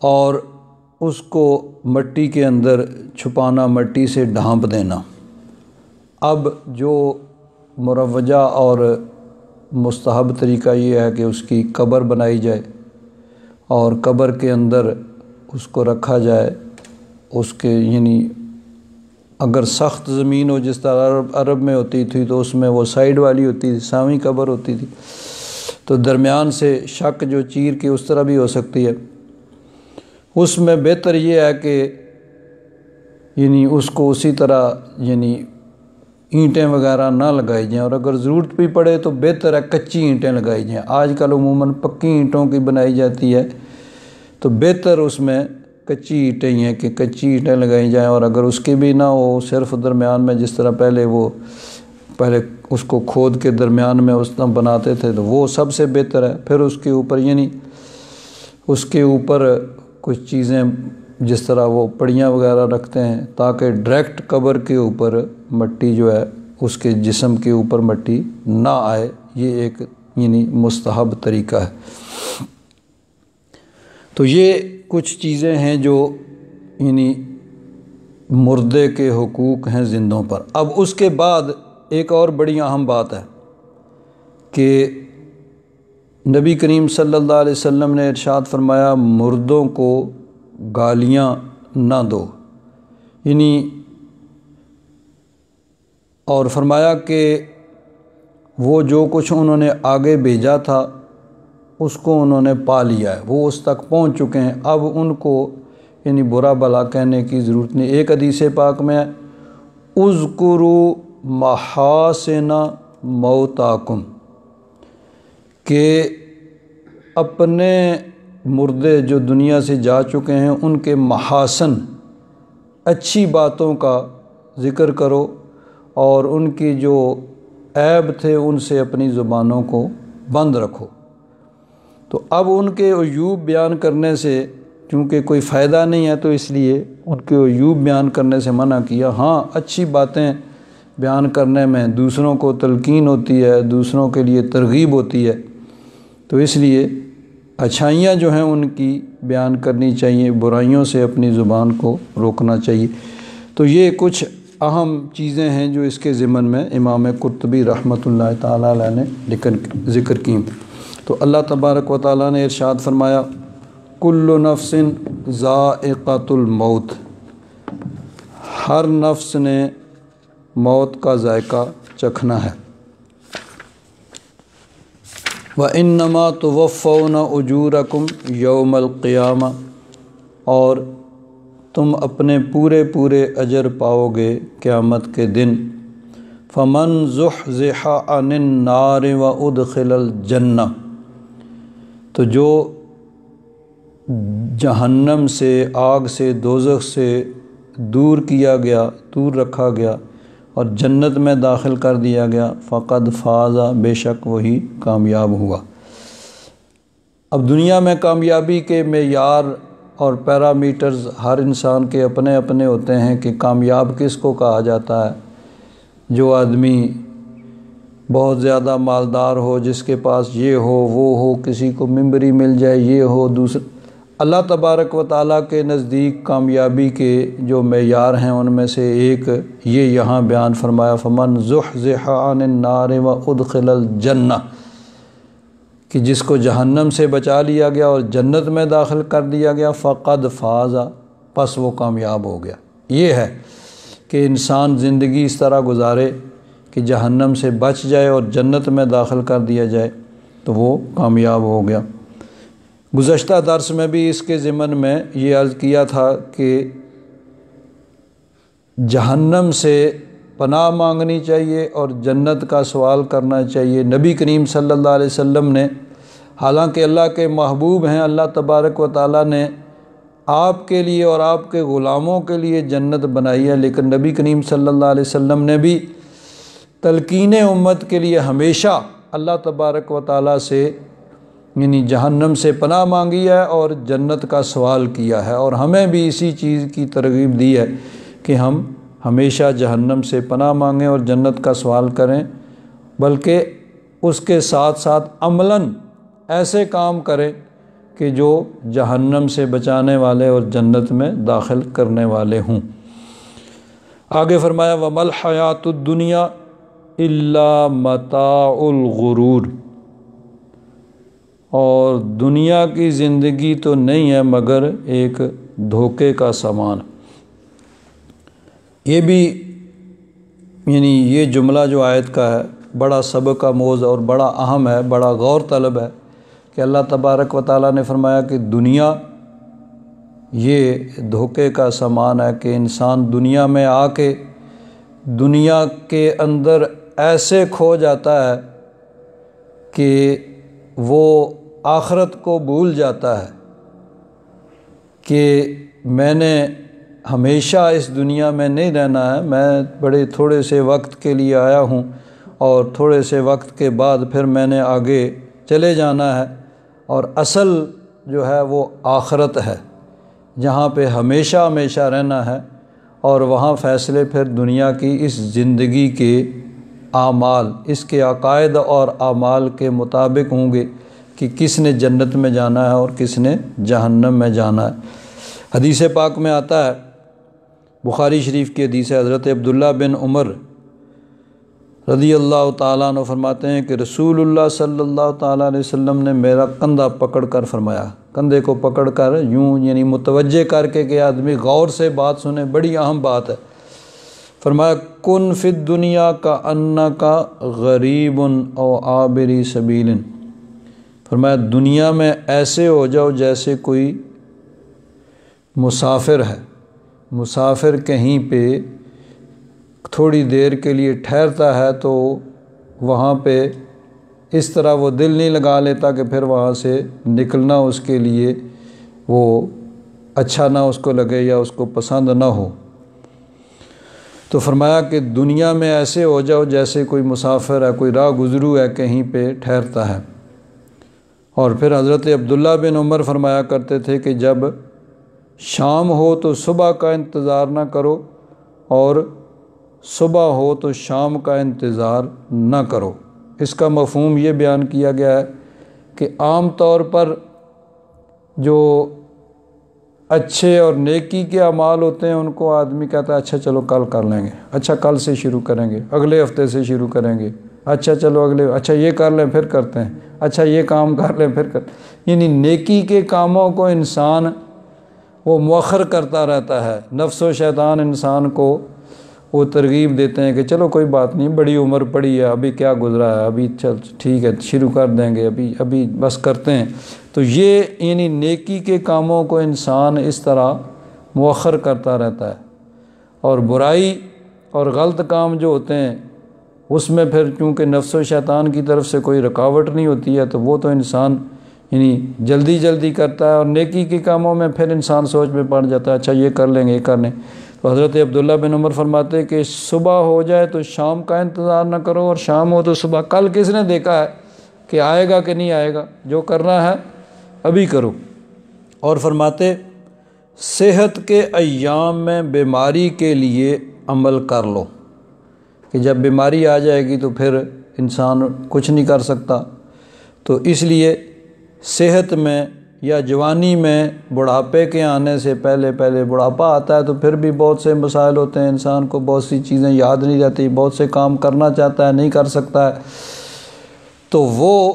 اور اس کو مٹی کے اندر چھپانا، مٹی سے ڈھانپ دینا۔ اب جو مروجہ اور مستحب طریقہ یہ ہے کہ اس کی قبر بنائی جائے اور قبر کے اندر اس کو رکھا جائے، اس کے یعنی اگر سخت زمین ہو جس طرح عرب میں ہوتی تھی تو اس میں وہ سائیڈ والی ہوتی تھی، سامویں قبر ہوتی تھی، تو درمیان سے شق جو چیر کے اس طرح بھی ہو سکتی ہے۔ اس میں بہتر یہ ہے کہ یعنی اس کو اسی طرح یعنی اینٹیں وغیرہ نہ لگائی جائیں، اور اگر ضرورت بھی پڑے تو بہتر ہے کچی اینٹیں لگائی جائیں۔ آج کل عموماً پکی اینٹوں کی بنائی جاتی ہے، تو بہتر اس میں کچی اینٹیں ہی ہیں کہ کچی اینٹیں لگائی جائیں، اور اگر اس کی بھی نہ ہو صرف درمیان میں جس طرح پہلے اس کو کھود کے درمیان میں اس طرح بناتے تھے تو وہ سب سے بہتر ہے۔ پھر اس کے اوپر یعنی اس کے اوپر کچھ چیزیں جس طرح وہ پڑیاں وغیرہ رکھتے ہیں تاکہ ڈائریکٹ قبر کے اوپر مٹی جو ہے اس کے جسم کے اوپر مٹی نہ آئے، یہ ایک مستحب طریقہ ہے۔ تو یہ کچھ چیزیں ہیں جو مردے کے حقوق ہیں زندوں پر۔ اب اس کے بعد ایک اور بڑی اہم بات ہے کہ نبی کریم صلی اللہ علیہ وسلم نے ارشاد فرمایا مردوں کو گالیاں نہ دو، اور فرمایا کہ وہ جو کچھ انہوں نے آگے بھیجا تھا اس کو انہوں نے پا لیا ہے، وہ اس تک پہنچ چکے ہیں، اب ان کو برا بھلا کہنے کی ضرورت نہیں۔ ایک حدیث پاک میں اذکروا محاسن موتاکم، کہ اپنے مردے جو دنیا سے جا چکے ہیں ان کے محاسن، اچھی باتوں کا ذکر کرو، اور ان کی جو عیب تھے ان سے اپنی زبانوں کو بند رکھو۔ تو اب ان کے عیوب بیان کرنے سے چونکہ کوئی فائدہ نہیں ہے تو اس لیے ان کے عیوب بیان کرنے سے منع کیا۔ ہاں، اچھی باتیں بیان کرنے میں دوسروں کو تلقین ہوتی ہے، دوسروں کے لیے ترغیب ہوتی ہے، تو اس لیے اچھائیاں جو ہیں ان کی بیان کرنی چاہیے، برائیوں سے اپنی زبان کو روکنا چاہیے۔ تو یہ کچھ اہم چیزیں ہیں جو اس کے ضمن میں امام قرطبی رحمۃ اللہ تعالیٰ علیہ نے ذکر کی۔ تو اللہ تبارک و تعالیٰ نے ارشاد فرمایا کل نفس ذائقۃ الموت، ہر نفس نے موت کا ذائقہ چکھنا ہے۔ وَإِنَّمَا تُوَفَّوْنَ أُجُورَكُمْ يَوْمَ الْقِيَامَةِ، اور تم اپنے پورے اجر پاؤ گے قیامت کے دن۔ فَمَنْ زُحْزِحَ عَنِ النَّارِ وَأُدْخِلَ الْجَنَّةَ، تو جو جہنم سے، آگ سے، دوزخ سے دور کیا گیا، دور رکھا گیا اور جنت میں داخل کر دیا گیا، فقد فاز، بے شک وہی کامیاب ہوا۔ اب دنیا میں کامیابی کے معیار اور پیرامیٹرز ہر انسان کے اپنے اپنے ہوتے ہیں کہ کامیاب کس کو کہا جاتا ہے۔ جو آدمی بہت زیادہ مالدار ہو، جس کے پاس یہ ہو وہ ہو، کسی کو ممبری مل جائے، یہ ہو دوسرا، اللہ تبارک و تعالیٰ کے نزدیک کامیابی کے جو معیار ہیں ان میں سے ایک یہ یہاں بیان فرمایا فمن زحزح عن النار وادخل الجنہ، کہ جس کو جہنم سے بچا لیا گیا اور جنت میں داخل کر دیا گیا، فقد فاز، پس وہ کامیاب ہو گیا۔ یہ ہے کہ انسان زندگی اس طرح گزارے کہ جہنم سے بچ جائے اور جنت میں داخل کر دیا جائے تو وہ کامیاب ہو گیا۔ گزشتہ درس میں بھی اس کے ضمن میں یہ عرض کیا تھا کہ جہنم سے پناہ مانگنی چاہیے اور جنت کا سوال کرنا چاہیے۔ نبی کریم صلی اللہ علیہ وسلم نے، حالانکہ اللہ کے محبوب ہیں، اللہ تبارک و تعالیٰ نے آپ کے لیے اور آپ کے غلاموں کے لیے جنت بنائی ہے، لیکن نبی کریم صلی اللہ علیہ وسلم نے بھی تلقین امت کے لیے ہمیشہ اللہ تبارک و تعالیٰ سے جہنم سے پناہ مانگی ہے اور جنت کا سوال کیا ہے، اور ہمیں بھی اسی چیز کی ترغیب دی ہے کہ ہم ہمیشہ جہنم سے پناہ مانگیں اور جنت کا سوال کریں، بلکہ اس کے ساتھ ساتھ عملاً ایسے کام کریں کہ جو جہنم سے بچانے والے اور جنت میں داخل کرنے والے ہوں۔ آگے فرمایا وَمَا الْحَيَاةُ الدُّنْيَا إِلَّا مَتَاعُ الْغُرُورِ، اور دنیا کی زندگی تو نہیں ہے مگر ایک دھوکے کا سامان۔ یہ بھی یہ جملہ جو آیت کا ہے بڑا سبق آموز اور بڑا اہم ہے، بڑا غور طلب ہے کہ اللہ تبارک و تعالیٰ نے فرمایا کہ دنیا یہ دھوکے کا سامان ہے، کہ انسان دنیا میں آ کے دنیا کے اندر ایسے کھو جاتا ہے کہ وہ آخرت کو بھول جاتا ہے کہ میں نے ہمیشہ اس دنیا میں نہیں رہنا ہے، میں بڑے تھوڑے سے وقت کے لیے آیا ہوں اور تھوڑے سے وقت کے بعد پھر میں نے آگے چلے جانا ہے، اور اصل جو ہے وہ آخرت ہے، جہاں پہ ہمیشہ ہمیشہ رہنا ہے، اور وہاں فیصلے پھر دنیا کی اس زندگی کے اعمال، اس کے عقائد اور اعمال کے مطابق ہوں گے کہ کس نے جنت میں جانا ہے اور کس نے جہنم میں جانا ہے۔ حدیث پاک میں آتا ہے، بخاری شریف کی حدیث ہے، حضرت عبداللہ بن عمر رضی اللہ تعالیٰ عنہ فرماتے ہیں کہ رسول اللہ صلی اللہ تعالیٰ علیہ وسلم نے میرا کندھا پکڑ کر فرمایا، کندھے کو پکڑ کر یوں یعنی متوجہ کر کے کہ آدمی غور سے بات سنے، بڑی اہم بات ہے، فرمایا کن فی الدنیا کا انکا غریب او عابری سبیل، فرمایا دنیا میں ایسے ہو جاؤ جیسے کوئی مسافر ہے، مسافر کہیں پہ تھوڑی دیر کے لیے ٹھہرتا ہے تو وہاں پہ اس طرح وہ دل نہیں لگا لیتا کہ پھر وہاں سے نکلنا اس کے لیے وہ اچھا نہ اس کو لگے یا اس کو پسند نہ ہو، تو فرمایا کہ دنیا میں ایسے ہو جاؤ جیسے کوئی مسافر ہے، کوئی راہ گزرو ہے، کہیں پہ ٹھہرتا ہے۔ اور پھر حضرت عبداللہ بن عمر فرمایا کرتے تھے کہ جب شام ہو تو صبح کا انتظار نہ کرو، اور صبح ہو تو شام کا انتظار نہ کرو۔ اس کا مفہوم یہ بیان کیا گیا ہے کہ عام طور پر جو اچھے اور نیکی کے اعمال ہوتے ہیں ان کو آدمی کہتا ہے اچھا چلو کل کر لیں گے، اچھا کل سے شروع کریں گے، اگلے ہفتے سے شروع کریں گے، اچھا چلو اچھا یہ کر لیں پھر کرتے ہیں، اچھا یہ کام کر لیں پھر کرتے، یعنی نیکی کے کاموں کو انسان وہ مؤخر کرتا رہتا ہے۔ نفس و شیطان انسان کو وہ ترغیب دیتے ہیں کہ چلو کوئی بات نہیں، بڑی عمر پڑی ہے، ابھی کیا گزرا ہے، ابھی چل ٹھیک ہے شروع کر دیں گے، ابھی بس کرتے ہیں۔ تو یہ یعنی نیکی کے کاموں کو انسان اس طرح مؤخر کرتا رہتا ہے، اور برائی اور غلط کام جو ہوتے ہیں اس میں پھر چونکہ نفس و شیطان کی طرف سے کوئی رکاوٹ نہیں ہوتی ہے تو وہ تو انسان یعنی جلدی کرتا ہے، اور نیکی کے کاموں میں پھر انسان سوچ میں پڑ جاتا ہے اچھا یہ کر لیں گے یہ کر لیں۔ تو حضرت عبداللہ بن عمر فرماتے کہ صبح ہو جائے تو شام کا انتظار نہ کرو، اور شام ہو تو صبح، کل کس نے دیکھا ہے کہ آئے گا کہ نہیں آئے گا، جو کرنا ہے ابھی کرو۔ اور فرماتے صحت کے ایام میں بیماری کے لیے عمل کر لو، کہ جب بیماری آ جائے گی تو پھر انسان کچھ نہیں کر سکتا، تو اس لیے صحت میں یا جوانی میں بڑھاپے کے آنے سے پہلے بڑھاپا آتا ہے تو پھر بھی بہت سے مسائل ہوتے ہیں، انسان کو بہت سی چیزیں یاد نہیں رہتی، بہت سے کام کرنا چاہتا ہے نہیں کر سکتا ہے، تو وہ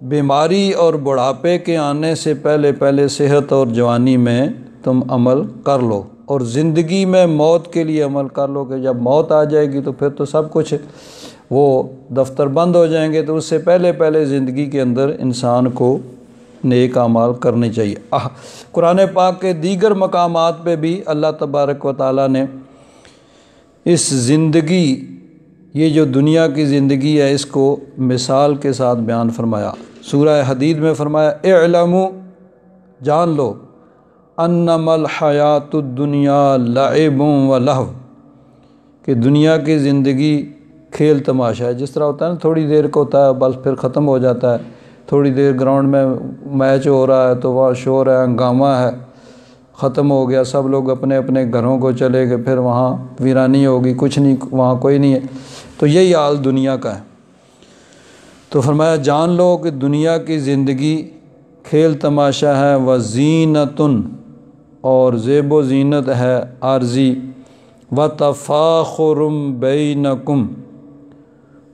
بیماری اور بڑھاپے کے آنے سے پہلے صحت اور جوانی میں تم عمل کر لو، اور زندگی میں موت کے لیے عمل کر لو کہ جب موت آ جائے گی تو پھر تو سب کچھ وہ دفتر بند ہو جائیں گے، تو اس سے پہلے زندگی کے اندر انسان کو نیک اعمال کرنے چاہیے۔ قرآن پاک کے دیگر مقامات پہ بھی اللہ تبارک و تعالیٰ نے اس زندگی، یہ جو دنیا کی زندگی ہے، اس کو مثال کے ساتھ بیان فرمایا۔ سورہ حدید میں فرمایا اعلموا، جان لو، انما الحیات الدنیا لعب و لہو، کہ دنیا کی زندگی کھیل تماشا ہے۔ جس طرح ہوتا ہے نا تھوڑی دیر کا ہوتا ہے بس پھر ختم ہو جاتا ہے، تھوڑی دیر گراؤنڈ میں میچ ہو رہا ہے تو وہاں شور ہے، ہنگامہ ہے، ختم ہو گیا، سب لوگ اپنے اپنے گھروں کو چلے گئے، پھر وہاں ویرانی ہوگی، کچھ نہیں، وہاں کوئی نہیں ہے، تو یہی حال دنیا کا ہے۔ تو فرمایا جان لو کہ دنیا کی زندگی کھیل تماشا ہے، وزینتن، اور زیب و زینت ہے عارضی، وتفاخر بینکم،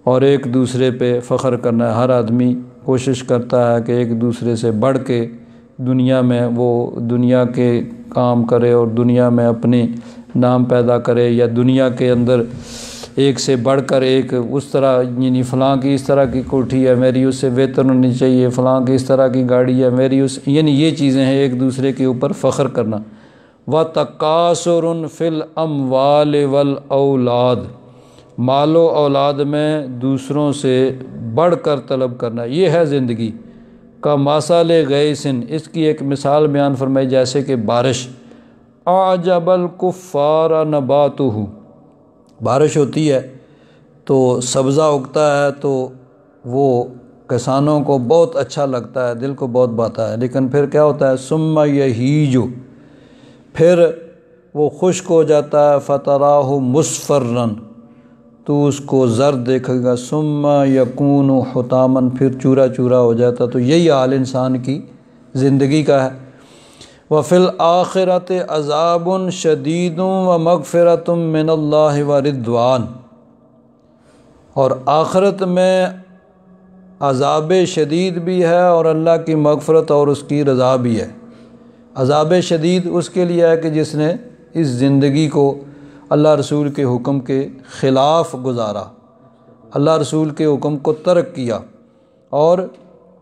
اور ایک دوسرے پہ فخر کرنا ہے۔ ہر آدمی کوشش کرتا ہے کہ ایک دوسرے سے بڑھ کے دنیا میں وہ دنیا کے کام کرے اور دنیا میں اپنی نام پیدا کرے، یا دنیا کے اندر ایک سے بڑھ کر ایک، اس طرح یعنی فلاں کی اس طرح کی کوٹھی ہے میری اس سے بہتر ہونی چاہیے، فلاں کی اس طرح کی گاڑی ہے میری اس، یعنی یہ چیزیں ہیں ایک دوسرے کے اوپر فخر کرنا۔ وَتَكَاثُرٌ فِي الْأَمْوَالِ وَالْأَوْلَادِ، مال و اولاد میں دوسروں سے بڑھ کر طلب کرنا، یہ ہے زندگی۔ کا مَثَلِ غَيْثٍ، اس کی ایک مثال بیان فرمائی جیسے کہ بارش، اعجب الکفار نباتہ، بارش ہوتی ہے تو سبزہ اگتا ہے تو وہ کسانوں کو بہت اچھا لگتا ہے، دل کو بہت بھاتا ہے، لیکن پھر کیا ہوتا ہے؟ ثم یہیج، پھر وہ خشک ہو جاتا ہے، فتراہ مصفرا، تو اس کو زرد دیکھے گا، ثم یکون حطاما، پھر چورا چورا ہو جاتا۔ تو یہی حال انسان کی زندگی کا ہے۔ وفی الآخرۃ عذاب شدید ومغفرۃ من اللہ ورضوان، اور آخرت میں عذاب شدید بھی ہے اور اللہ کی مغفرت اور اس کی رضا بھی ہے۔ عذاب شدید اس کے لیے ہے کہ جس نے اس زندگی کو اللہ رسول کے حکم کے خلاف گزارا، اللہ رسول کے حکم کو ترک کیا، اور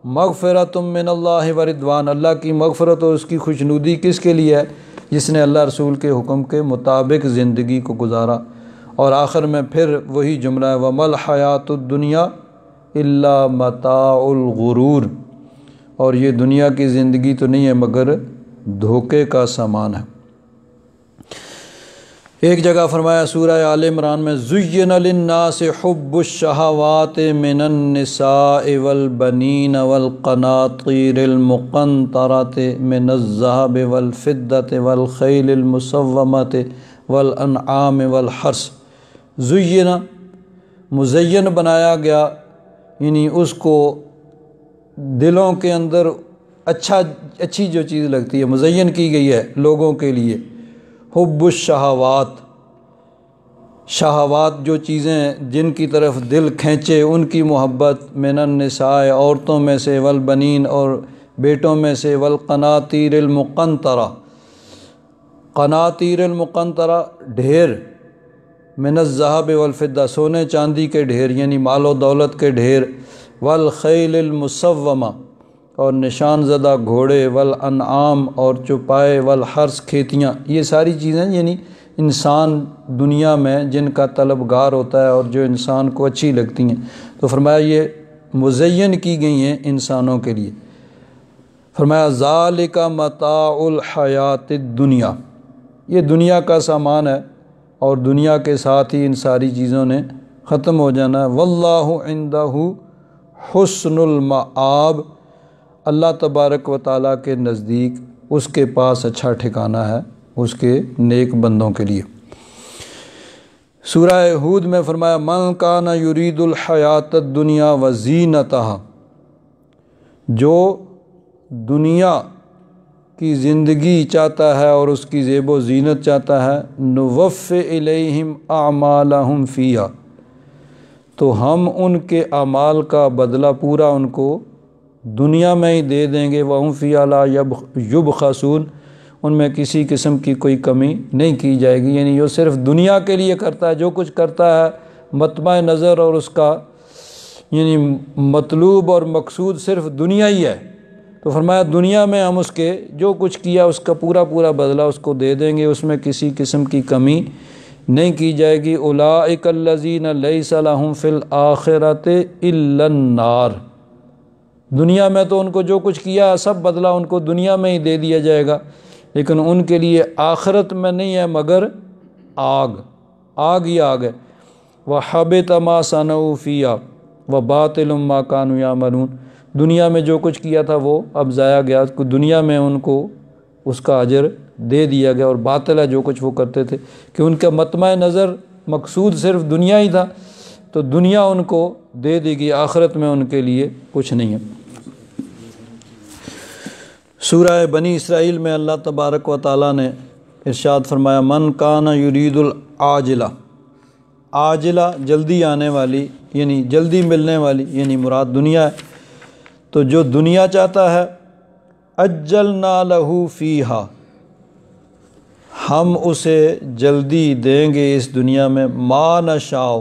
مغفرۃ من اللہ ورضوان، اللہ کی مغفرت اور اس کی خوشنودی کس کے لیے ہے؟ جس نے اللہ رسول کے حکم کے مطابق زندگی کو گزارا۔ اور آخر میں پھر وہی جملہ ہے، وَمَا الْحَيَاةُ الدُّنْيَا إِلَّا مَتَاعُ الْغُرُورِ، اور یہ دنیا کی زندگی تو نہیں ہے مگر دھوکے کا سامان ہے۔ ایک جگہ فرمایا سورہ آل عمران میں، زُيِّنَ لِلنَّاسِ حُبُّ الشَّهَوَاتِ مِنَ النِّسَاءِ وَالْبَنِينَ وَالْقَنَاطِيرِ الْمُقَنطَرَةِ مِنَ الذَّهَبِ وَالْفِضَّةِ وَالْخَيْلِ الْمُسَوَّمَةِ وَالْأَنْعَامِ وَالْحَرْثِ، زُيِّنَ مزین بنایا گیا، یعنی اس کو دلوں کے اندر اچھی جو چیز لگتی ہے مزین کی گئی ہے لوگوں کے لیے۔ حب الشہوات، شہوات جو چیزیں جن کی طرف دل کھینچے ان کی محبت، من النساء عورتوں میں سے، والبنین اور بیٹوں میں سے، والقناطیر المقنطرہ، قناطیر المقنطرہ ڈھیر، من الذهب والفضہ سونے چاندی کے ڈھیر یعنی مال و دولت کے ڈھیر، والخیل المسومہ اور نشان زدہ گھوڑے، والانعام اور چوپائے، والحرث کھیتیاں، یہ ساری چیزیں یعنی انسان دنیا میں جن کا طلبگار ہوتا ہے اور جو انسان کو اچھی لگتی ہیں۔ تو فرمایا یہ مزین کی گئی ہیں انسانوں کے لیے۔ فرمایا ذالک متاع الحیات الدنیا، یہ دنیا کا سامان ہے اور دنیا کے ساتھ ہی ان ساری چیزوں نے ختم ہو جانا ہے۔ واللہ عندہ حسن المآب، اللہ تبارک و تعالیٰ کے نزدیک اس کے پاس اچھا ٹھکانہ ہے اس کے نیک بندوں کے لیے۔ سورہ ہود میں فرمایا من کان یرید الحیات الدنیا وزینتہا، جو دنیا کی زندگی چاہتا ہے اور اس کی زیب و زینت چاہتا ہے، نوفِ الیہم اعمالہم فیہا، تو ہم ان کے اعمال کا بدلہ پورا ان کو دنیا میں ہی دے دیں گے، وہم فیہا لا یبخسون، ان میں کسی قسم کی کوئی کمی نہیں کی جائے گی۔ یعنی جو صرف دنیا کے لیے کرتا ہے، جو کچھ کرتا ہے مطمع نظر اور اس کا یعنی مطلوب اور مقصود صرف دنیا ہی ہے، تو فرمایا دنیا میں ہم اس کے جو کچھ کیا اس کا پورا پورا بدلہ اس کو دے دیں گے، اس میں کسی قسم کی کمی نہیں کی جائے گی۔ اولئک الذین لیس لہم فی الآخرۃ الا النار، دنیا میں تو ان کو جو کچھ کیا سب بدلہ ان کو دنیا میں ہی دے دیا جائے گا، لیکن ان کے لیے آخرت میں نہیں ہے مگر آگ، آگ ہی آگ ہے۔ وَحَبِطَ مَا صَنَعُوا فِيهَا وَبَاطِلٌ مَا كَانُوا يَعْمَلُونَ، دنیا میں جو کچھ کیا تھا وہ اب ضائع گیا، دنیا میں ان کو اس کا اجر دے دیا گیا، اور باطل ہے جو کچھ وہ کرتے تھے، کہ ان کا مطمع نظر مقصود صرف دنیا ہی تھا، تو دنیا ان کو دے دی گئی، آخرت میں ان کے لیے کچھ نہیں ہے۔ سورہ بنی اسرائیل میں اللہ تبارک و تعالیٰ نے ارشاد فرمایا من کان یرید العاجلہ، عاجلہ جلدی آنے والی یعنی جلدی ملنے والی، یعنی مراد دنیا ہے، تو جو دنیا چاہتا ہے عجلنا لہ فیہا، ہم اسے جلدی دیں گے اس دنیا میں، ما نشاء،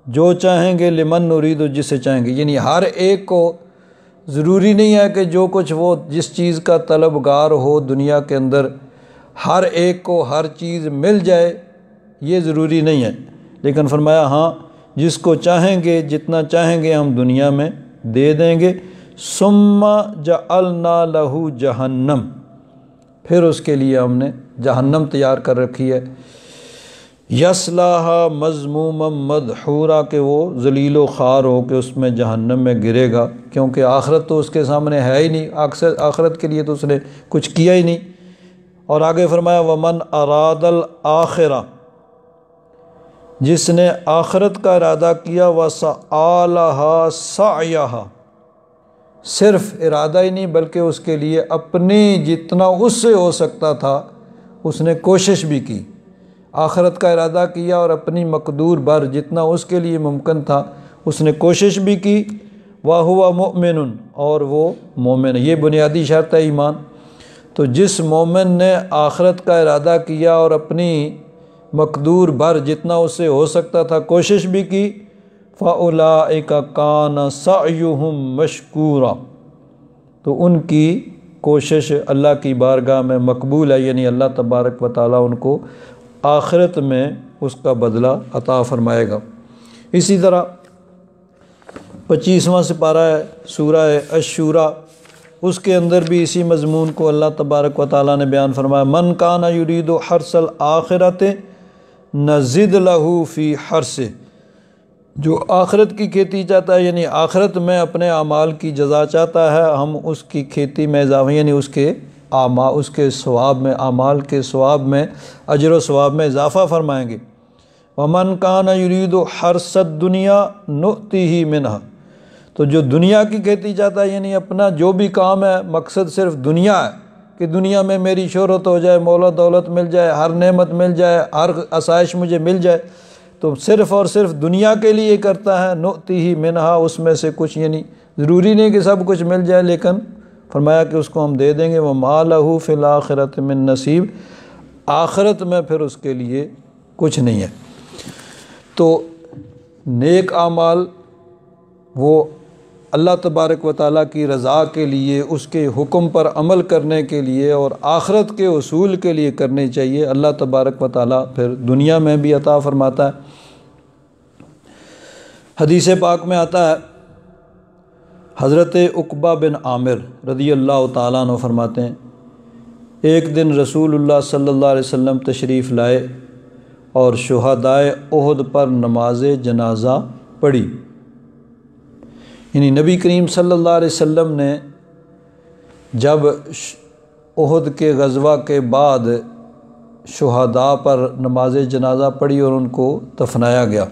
جو چاہیں گے، لمن نرید، جسے چاہیں گے، یعنی ہر ایک کو ضروری نہیں ہے کہ جو کچھ وہ جس چیز کا طلبگار ہو دنیا کے اندر ہر ایک کو ہر چیز مل جائے، یہ ضروری نہیں ہے، لیکن فرمایا ہاں جس کو چاہیں گے جتنا چاہیں گے ہم دنیا میں دے دیں گے۔ ثم جعلنا لہ جہنم، پھر اس کے لیے ہم نے جہنم تیار کر رکھی ہے، یصلاھا مذموما مدحورا کہ وہ ذلیل و خوار ہو کہ اس میں جہنم میں گرے گا، کیونکہ آخرت تو اس کے سامنے ہے ہی نہیں، آخرت کے لیے تو اس نے کچھ کیا ہی نہیں۔ اور آگے فرمایا ومن اراد الآخرہ، جس نے آخرت کا ارادہ کیا، وسعی لہا سعیہا، صرف ارادہ ہی نہیں بلکہ اس کے لیے اپنی جتنا اس سے ہو سکتا تھا اس نے کوشش بھی کی، آخرت کا ارادہ کیا اور اپنی مقدور بر جتنا اس کے لیے ممکن تھا اس نے کوشش بھی کی، وَهُوَ مُؤْمِنٌ، اور وہ مومن ہے۔ یہ بنیادی شرط ہے ایمان۔ تو جس مومن نے آخرت کا ارادہ کیا اور اپنی مقدور بر جتنا اس سے ہو سکتا تھا کوشش بھی کی، فَأُولَٰئِكَ كَانَ سَعْيُهُمْ مَشْكُورًا، تو ان کی کوشش اللہ کی بارگاہ میں مقبول ہے، یعنی اللہ تبارک و تعالیٰ ان کو آخرت میں اس کا بدلہ عطا فرمائے گا۔ اسی طرح 25واں سپارہ ہے سورہ الشورى، اس کے اندر بھی اسی مضمون کو اللہ تبارک و تعالیٰ نے بیان فرمایا، من کان یرید حرث الآخرۃ نزد لہ فی حرثہ، جو آخرت کی کھیتی چاہتا ہے یعنی آخرت میں اپنے اعمال کی جزا چاہتا ہے، ہم اس کی کھیتی میں اضافہ یعنی اس کے ثواب میں، اعمال کے ثواب میں، اجر و ثواب میں اضافہ فرمائیں گے۔ ومن کان یرید حرث الدنیا نؤتیہ منہا، تو جو دنیا کی کھیتی چاہتا ہے یعنی اپنا جو بھی کام ہے مقصد صرف دنیا ہے کہ دنیا میں میری شہرت ہو جائے، مول و دولت مل جائے، ہر نعمت مل جائے، ہر آسائش مجھے مل جائے، تو صرف اور صرف دنیا کے لیے کرتا ہے، نؤتیہ منہا، اس میں سے کچھ، یعنی ضروری نہیں کہ سب کچھ مل جائے لیکن فرمایا کہ اس کو ہم دے دیں گے، وَمَا لَهُ فِي الْآخِرَةِ مِن نصیب، آخرت میں پھر اس کے لیے کچھ نہیں ہے۔ تو نیک اعمال وہ اللہ تبارک و تعالیٰ کی رضا کے لیے، اس کے حکم پر عمل کرنے کے لیے اور آخرت کے اصول کے لیے کرنے چاہیے، اللہ تبارک و تعالیٰ پھر دنیا میں بھی عطا فرماتا ہے۔ حدیث پاک میں آتا ہے، حضرت عقبہ بن عامر رضی اللہ تعالیٰ عنہ فرماتے ہیں، ایک دن رسول اللہ صلی اللہ علیہ وسلم تشریف لائے اور شہدائے احد پر نماز جنازہ پڑھی، یعنی نبی کریم صلی اللہ علیہ وسلم نے جب احد کے غزوہ کے بعد شہداء پر نماز جنازہ پڑھی اور ان کو دفنایا گیا،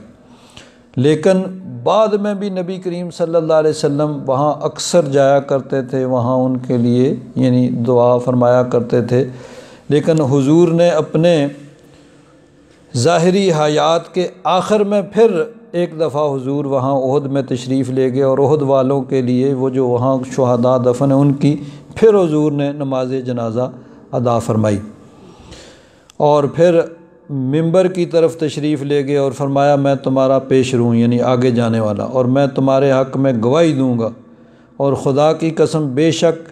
لیکن بعد میں بھی نبی کریم صلی اللہ علیہ وسلم وہاں اکثر جایا کرتے تھے، وہاں ان کے لیے یعنی دعا فرمایا کرتے تھے، لیکن حضور نے اپنے ظاہری حیات کے آخر میں پھر ایک دفعہ حضور وہاں احد میں تشریف لے گئے اور احد والوں کے لیے وہ جو وہاں شہداء دفن ہیں ان کی پھر حضور نے نماز جنازہ ادا فرمائی، اور پھر منبر کی طرف تشریف لے گئے اور فرمایا میں تمہارا پیش رو یعنی آگے جانے والا، اور میں تمہارے حق میں گواہی دوں گا، اور خدا کی قسم بے شک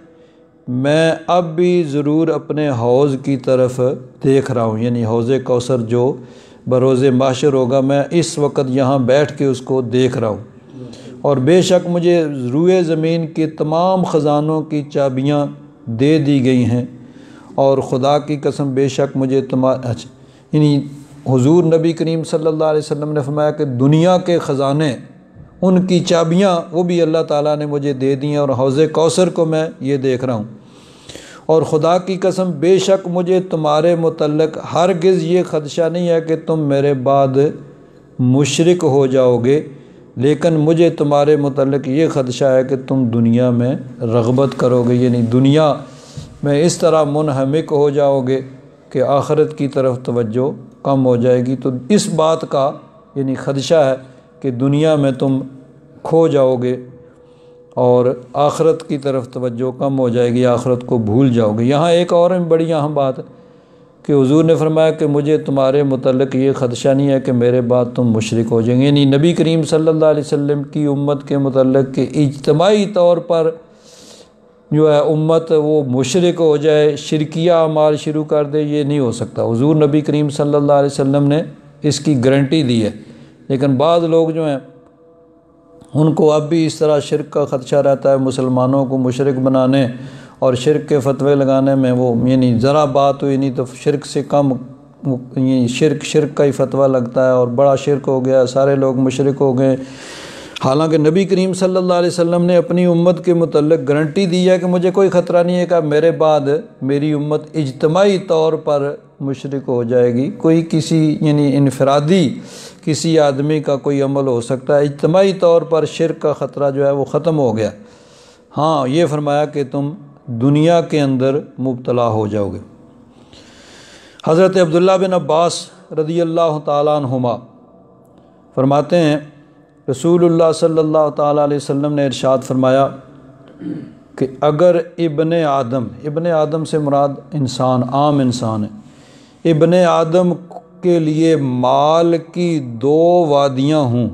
میں اب بھی ضرور اپنے حوض کی طرف دیکھ رہا ہوں، یعنی حوض کوثر جو بروز محشر ہوگا، میں اس وقت یہاں بیٹھ کے اس کو دیکھ رہا ہوں، اور بے شک مجھے روئے زمین کے تمام خزانوں کی چابیاں دے دی گئی ہیں، اور خدا کی قسم بے شک مجھے یعنی حضور نبی کریم صلی اللہ علیہ وسلم نے فرمایا کہ دنیا کے خزانے، ان کی چابیاں وہ بھی اللہ تعالیٰ نے مجھے دے دی ہیں، اور حوض کوثر کو میں یہ دیکھ رہا ہوں، اور خدا کی قسم بے شک مجھے تمہارے متعلق ہرگز یہ خدشہ نہیں ہے کہ تم میرے بعد مشرک ہو جاؤ گے، لیکن مجھے تمہارے متعلق یہ خدشہ ہے کہ تم دنیا میں رغبت کرو گے، یعنی دنیا میں اس طرح منہمک ہو جاؤ گے کہ آخرت کی طرف توجہ کم ہو جائے گی۔ تو اس بات کا یعنی خدشہ ہے کہ دنیا میں تم کھو جاؤ گے اور آخرت کی طرف توجہ کم ہو جائے گی، آخرت کو بھول جاؤ گے۔ یہاں ایک اور بڑی اہم بات ہے کہ حضور نے فرمایا کہ مجھے تمہارے متعلق یہ خدشہ نہیں ہے کہ میرے بعد تم مشرک ہو جائیں گے، یعنی نبی کریم صلی اللہ علیہ وسلم کی امت کے متعلق کہ اجتماعی طور پر جو ہے امت وہ مشرک ہو جائے، شرکیہ اعمال شروع کر دے، یہ نہیں ہو سکتا۔ حضور نبی کریم صلی اللہ علیہ وسلم نے اس کی گارنٹی دی ہے، لیکن بعض لوگ جو ہیں ان کو اب بھی اس طرح شرک کا خدشہ رہتا ہے، مسلمانوں کو مشرک بنانے اور شرک کے فتوے لگانے میں وہ یعنی ذرا بات ہوئی نہیں تو شرک سے کم یہ شرک کا ہی فتویٰ لگتا ہے اور بڑا شرک ہو گیا، سارے لوگ مشرک ہو گئے، حالانکہ نبی کریم صلی اللہ علیہ وسلم نے اپنی امت کے متعلق گارنٹی دی ہے کہ مجھے کوئی خطرہ نہیں ہے کہ میرے بعد میری امت اجتماعی طور پر مشرک ہو جائے گی۔ کوئی کسی یعنی انفرادی کسی آدمی کا کوئی عمل ہو سکتا ہے، اجتماعی طور پر شرک کا خطرہ جو ہے وہ ختم ہو گیا۔ ہاں یہ فرمایا کہ تم دنیا کے اندر مبتلا ہو جاؤ گے۔ حضرت عبداللہ بن عباس رضی اللہ تعالیٰ عنہما فرماتے ہیں رسول اللہ صلی اللہ تعالیٰ علیہ وسلم نے ارشاد فرمایا کہ اگر ابن آدم سے مراد انسان، عام انسان ہے، ابن آدم کے لیے مال کی 2 وادیاں ہوں،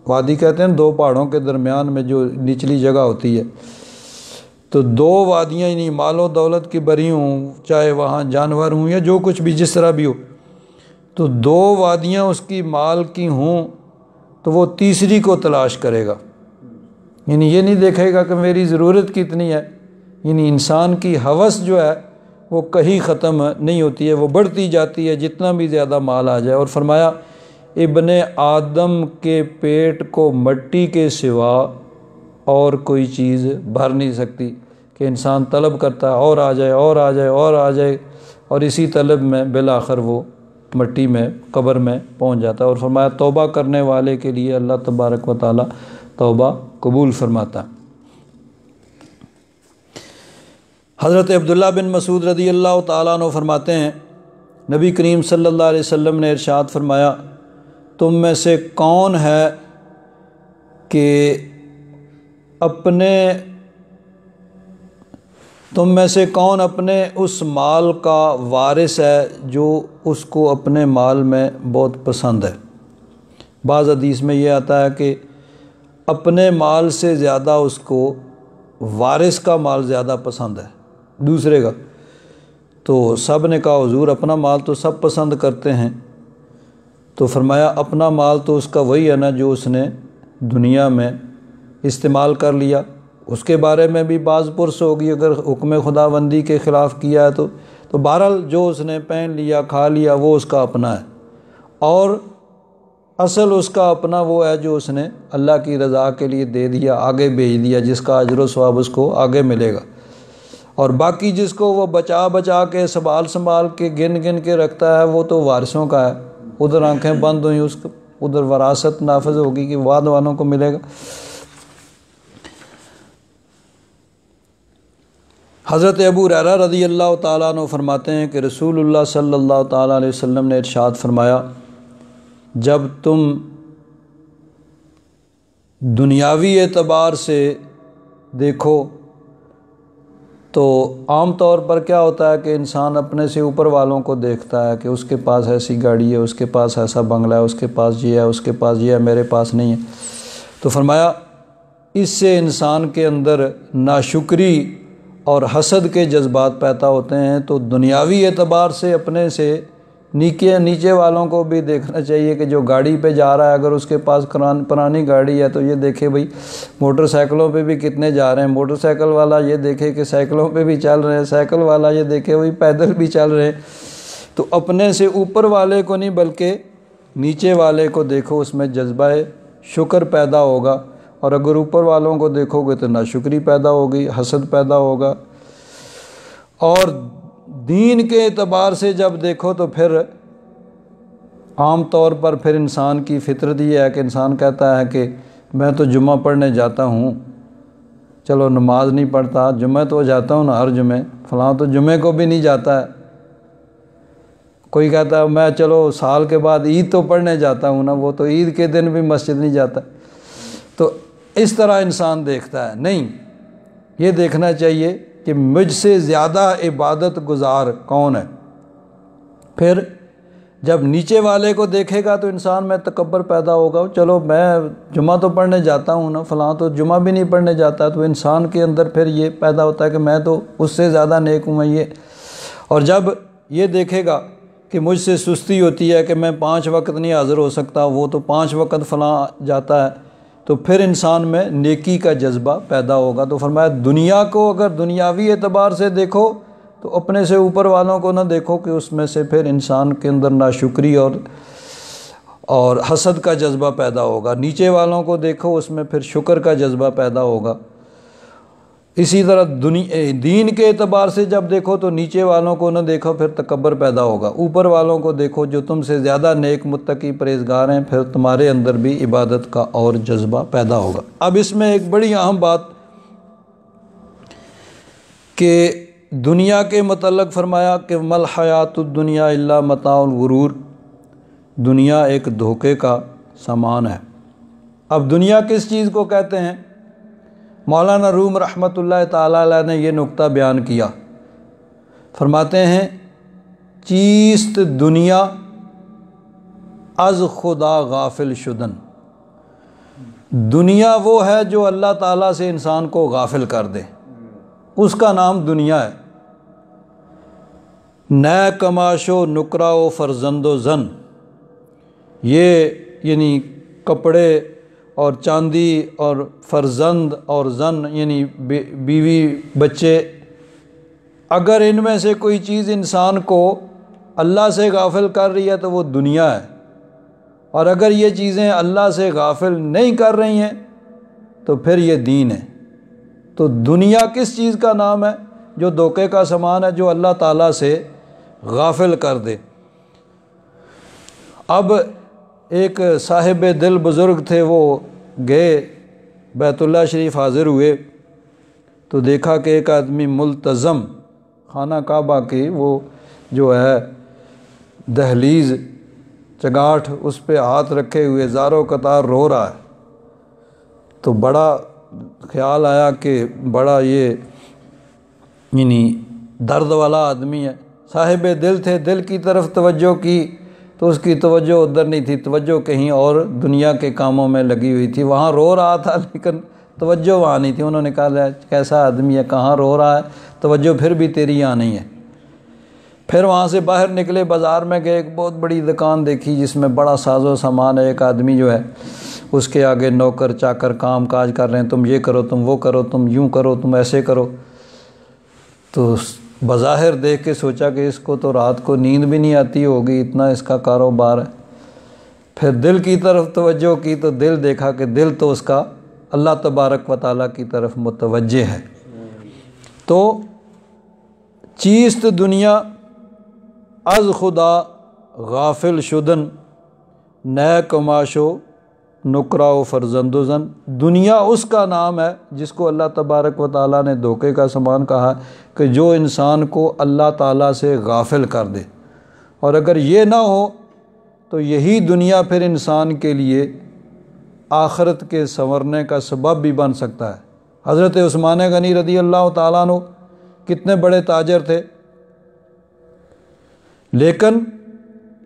وادی کہتے ہیں 2 پہاڑوں کے درمیان میں جو نچلی جگہ ہوتی ہے، تو 2 وادیاں یعنی مال و دولت کی بری ہوں، چاہے وہاں جانور ہوں یا جو کچھ بھی جس طرح بھی ہو، تو 2 وادیاں اس کی مال کی ہوں تو وہ تیسری کو تلاش کرے گا۔ یعنی یہ نہیں دیکھے گا کہ میری ضرورت کتنی ہے، یعنی انسان کی ہوس جو ہے وہ کہیں ختم نہیں ہوتی ہے، وہ بڑھتی جاتی ہے جتنا بھی زیادہ مال آ جائے۔ اور فرمایا ابن آدم کے پیٹ کو مٹی کے سوا اور کوئی چیز بھر نہیں سکتی، کہ انسان طلب کرتا ہے اور آ جائے اور آ جائے اور آ جائے، اور اسی طلب میں بالآخر وہ مٹی میں قبر میں پہنچ جاتا ہے۔ اور فرمایا توبہ کرنے والے کے لیے اللہ تبارک و تعالی توبہ قبول فرماتا ہے۔ حضرت عبداللہ بن مسعود رضی اللہ تعالیٰ عنہ فرماتے ہیں نبی کریم صلی اللہ علیہ وسلم نے ارشاد فرمایا تم میں سے کون ہے کہ اپنے اس مال کا وارث ہے جو اس کو اپنے مال میں بہت پسند ہے۔ بعض حدیث میں یہ آتا ہے کہ اپنے مال سے زیادہ اس کو وارث کا مال زیادہ پسند ہے دوسرے کا۔ تو سب نے کہا حضور اپنا مال تو سب پسند کرتے ہیں، تو فرمایا اپنا مال تو اس کا وہی ہے نا جو اس نے دنیا میں استعمال کر لیا، اس کے بارے میں بھی بعض پرس ہوگی اگر حکم خدا بندی کے خلاف کیا ہے تو بہرحال جو اس نے پہن لیا کھا لیا وہ اس کا اپنا ہے، اور اصل اس کا اپنا وہ ہے جو اس نے اللہ کی رضا کے لیے دے دیا، آگے بھیج دیا، جس کا اجر و ثواب اس کو آگے ملے گا۔ اور باقی جس کو وہ بچا کے سنبھال کے گن کے رکھتا ہے وہ تو وارثوں کا ہے، ادھر آنکھیں بند ہوئیں اس کو ادھر وراثت نافذ ہوگی کہ بعد والوں کو ملے گا۔ حضرت ابو ہریرہ رضی اللہ تعالیٰ عنہ فرماتے ہیں کہ رسول اللہ صلی اللہ تعالیٰ علیہ وسلم نے ارشاد فرمایا جب تم دنیاوی اعتبار سے دیکھو تو عام طور پر کیا ہوتا ہے کہ انسان اپنے سے اوپر والوں کو دیکھتا ہے کہ اس کے پاس ایسی گاڑی ہے، اس کے پاس ایسا بنگلہ ہے، اس کے پاس یہ ہے، اس کے پاس یہ ہے، میرے پاس نہیں ہے۔ تو فرمایا اس سے انسان کے اندر ناشکری اور حسد کے جذبات پیدا ہوتے ہیں۔ تو دنیاوی اعتبار سے اپنے سے نیچے والوں کو بھی دیکھنا چاہیے کہ جو گاڑی پہ جا رہا ہے اگر اس کے پاس پرانی گاڑی ہے تو یہ دیکھے بھئی موٹر سائیکلوں پہ بھی کتنے جا رہے ہیں، موٹر سائیکل والا یہ دیکھے کہ سائیکلوں پہ بھی چل رہے ہیں، سائیکل والا یہ دیکھے بھئی پیدل بھی چل رہے ہیں۔ تو اپنے سے اوپر والے کو نہیں بلکہ نیچے والے کو دیکھو، اس میں جذبہ شکر پیدا ہوگا، اور اگر اوپر والوں کو دیکھو گے تو ناشکری پیدا ہوگی، حسد پیدا ہوگا۔ اور دین کے اعتبار سے جب دیکھو تو پھر عام طور پر پھر انسان کی فطرت یہ ہے کہ انسان کہتا ہے کہ میں تو جمعہ پڑھنے جاتا ہوں، چلو نماز نہیں پڑھتا، جمعہ تو جاتا ہوں نا ہر جمعہ، فلاں تو جمعہ کو بھی نہیں جاتا ہے۔ کوئی کہتا ہے میں چلو سال کے بعد عید تو پڑھنے جاتا ہوں نا، وہ تو عید کے دن بھی مسجد نہیں جاتا۔ تو اس طرح انسان دیکھتا ہے، نہیں، یہ دیکھنا چاہیے کہ مجھ سے زیادہ عبادت گزار کون ہے۔ پھر جب نیچے والے کو دیکھے گا تو انسان میں تکبر پیدا ہوگا، چلو میں جمعہ تو پڑھنے جاتا ہوں نا، فلاں تو جمعہ بھی نہیں پڑھنے جاتا، تو انسان کے اندر پھر یہ پیدا ہوتا ہے کہ میں تو اس سے زیادہ نیک ہوں میں یہ۔ اور جب یہ دیکھے گا کہ مجھ سے سستی ہوتی ہے کہ میں 5 وقت نہیں حاضر ہو سکتا، وہ تو 5 وقت فلاں جاتا ہے، تو پھر انسان میں نیکی کا جذبہ پیدا ہوگا۔ تو فرمایا دنیا کو اگر دنیاوی اعتبار سے دیکھو تو اپنے سے اوپر والوں کو نہ دیکھو کہ اس میں سے پھر انسان کے اندر ناشکری اور حسد کا جذبہ پیدا ہوگا، نیچے والوں کو دیکھو اس میں پھر شکر کا جذبہ پیدا ہوگا۔ اسی طرح دین کے اعتبار سے جب دیکھو تو نیچے والوں کو نہ دیکھو، پھر تکبر پیدا ہوگا، اوپر والوں کو دیکھو جو تم سے زیادہ نیک متقی پرہیزگار ہیں، پھر تمہارے اندر بھی عبادت کا اور جذبہ پیدا ہوگا۔ اب اس میں ایک بڑی اہم بات کہ دنیا کے متعلق فرمایا کہ مل حیات الدنیا الا متاع الغرور، دنیا ایک دھوکے کا سامان ہے۔ اب دنیا کس چیز کو کہتے ہیں؟ مولانا روم رحمۃ اللہ تعالیٰ علیہ نے یہ نقطہ بیان کیا، فرماتے ہیں چیست دنیا از خدا غافل شدن، دنیا وہ ہے جو اللہ تعالیٰ سے انسان کو غافل کر دے، اس کا نام دنیا ہے۔ نئے کماشو نکرا و فرزند و زن، یہ یعنی کپڑے اور چاندی اور فرزند اور زن یعنی بیوی بچے، اگر ان میں سے کوئی چیز انسان کو اللہ سے غافل کر رہی ہے تو وہ دنیا ہے، اور اگر یہ چیزیں اللہ سے غافل نہیں کر رہی ہیں تو پھر یہ دین ہے۔ تو دنیا کس چیز کا نام ہے؟ جو دھوکے کا سامان ہے، جو اللہ تعالیٰ سے غافل کر دے۔ اب ایک صاحب دل بزرگ تھے، وہ گئے بیت اللہ شریف حاضر ہوئے تو دیکھا کہ ایک آدمی ملتزم خانہ کعبہ کی وہ جو ہے دہلیز چگاٹھ اس پہ ہاتھ رکھے ہوئے زاروں قطار رو رہا ہے، تو بڑا خیال آیا کہ بڑا یہ یعنی درد والا آدمی ہے۔ صاحب دل تھے، دل کی طرف توجہ کی تو اس کی توجہ ادھر نہیں تھی، توجہ کہیں اور دنیا کے کاموں میں لگی ہوئی تھی، وہاں رو رہا تھا لیکن توجہ وہاں نہیں تھی۔ انہوں نے کہا کیسا آدمی ہے، کہاں رو رہا ہے، توجہ پھر بھی تیری یہاں نہیں ہے۔ پھر وہاں سے باہر نکلے، بازار میں گئے، ایک بہت بڑی دکان دیکھی جس میں بڑا ساز و سامان ہے، ایک آدمی جو ہے اس کے آگے نوکر چاکر کام کاج کر رہے ہیں، تم یہ کرو، تم وہ کرو، تم یوں کرو، تم ایسے کرو۔ تو بظاہر دیکھ کے سوچا کہ اس کو تو رات کو نیند بھی نہیں آتی ہوگی، اتنا اس کا کاروبار ہے۔ پھر دل کی طرف توجہ کی تو دل دیکھا کہ دل تو اس کا اللہ تبارک و تعالیٰ کی طرف متوجہ ہے۔ تو چیست دنیا از خدا غافل شدن، نئے کماشو نکرا و فرزند و زن، دنیا اس کا نام ہے جس کو اللہ تبارک و تعالیٰ نے دھوکے کا سامان کہا کہ جو انسان کو اللہ تعالیٰ سے غافل کر دے، اور اگر یہ نہ ہو تو یہی دنیا پھر انسان کے لیے آخرت کے سنورنے کا سبب بھی بن سکتا ہے۔ حضرت عثمان غنی رضی اللہ تعالیٰ عنہ کتنے بڑے تاجر تھے، لیکن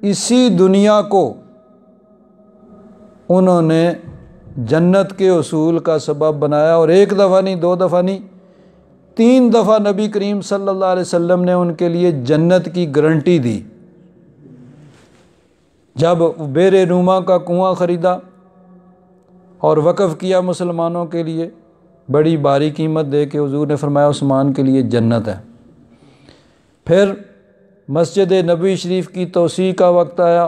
اسی دنیا کو انہوں نے جنت کے حصول کا سبب بنایا، اور ایک دفعہ نہیں، دو دفعہ نہیں، 3 دفعہ نبی کریم صلی اللہ علیہ وسلم نے ان کے لیے جنت کی گارنٹی دی۔ جب بیر روما کا کنواں خریدا اور وقف کیا مسلمانوں کے لیے، بڑی بھاری قیمت دے کے حضور نے فرمایا عثمان کے لیے جنت ہے۔ پھر مسجد نبوی شریف کی توسیع کا وقت آیا،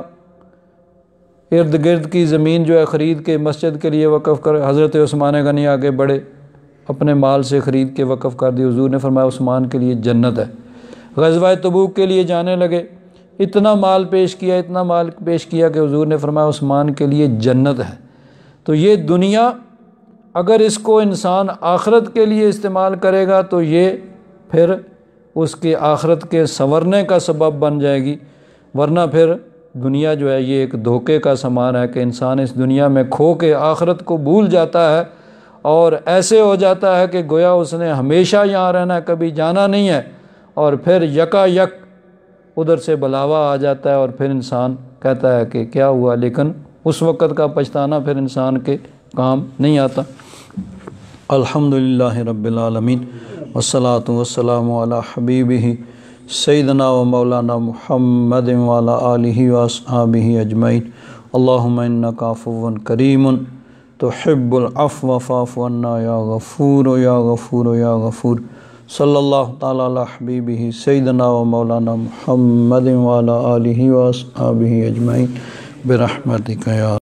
ارد گرد کی زمین جو ہے خرید کے مسجد کے لیے وقف کر، حضرت عثمان غنی آگے بڑھے، اپنے مال سے خرید کے وقف کر دی، حضور نے فرمایا عثمان کے لیے جنت ہے۔ غزوہ تبوک کے لیے جانے لگے، اتنا مال پیش کیا، اتنا مال پیش کیا کہ حضور نے فرمایا عثمان کے لیے جنت ہے۔ تو یہ دنیا اگر اس کو انسان آخرت کے لیے استعمال کرے گا تو یہ پھر اس کے آخرت کے سنورنے کا سبب بن جائے گی، ورنہ پھر دنیا جو ہے یہ ایک دھوکے کا سامان ہے کہ انسان اس دنیا میں کھو کے آخرت کو بھول جاتا ہے، اور ایسے ہو جاتا ہے کہ گویا اس نے ہمیشہ یہاں رہنا ہے، کبھی جانا نہیں ہے، اور پھر یکا یک ادھر سے بلاوا آ جاتا ہے اور پھر انسان کہتا ہے کہ کیا ہوا، لیکن اس وقت کا پچھتانا پھر انسان کے کام نہیں آتا۔ الحمدللہ رب العالمین والصلاة والسلام علی حبیبہ سیدنا و مولانا محمد وعلی آلہ واصحابہ اجمعین۔ اللہم انک عفو کریم تحب العفو فاعف عنا یا غفور یا غفور یا غفور۔ صلی اللہ تعالی علی حبیبہ سیدنا و مولانا محمد وعلی آلہ و اصحابہ اجمعین برحمتک یا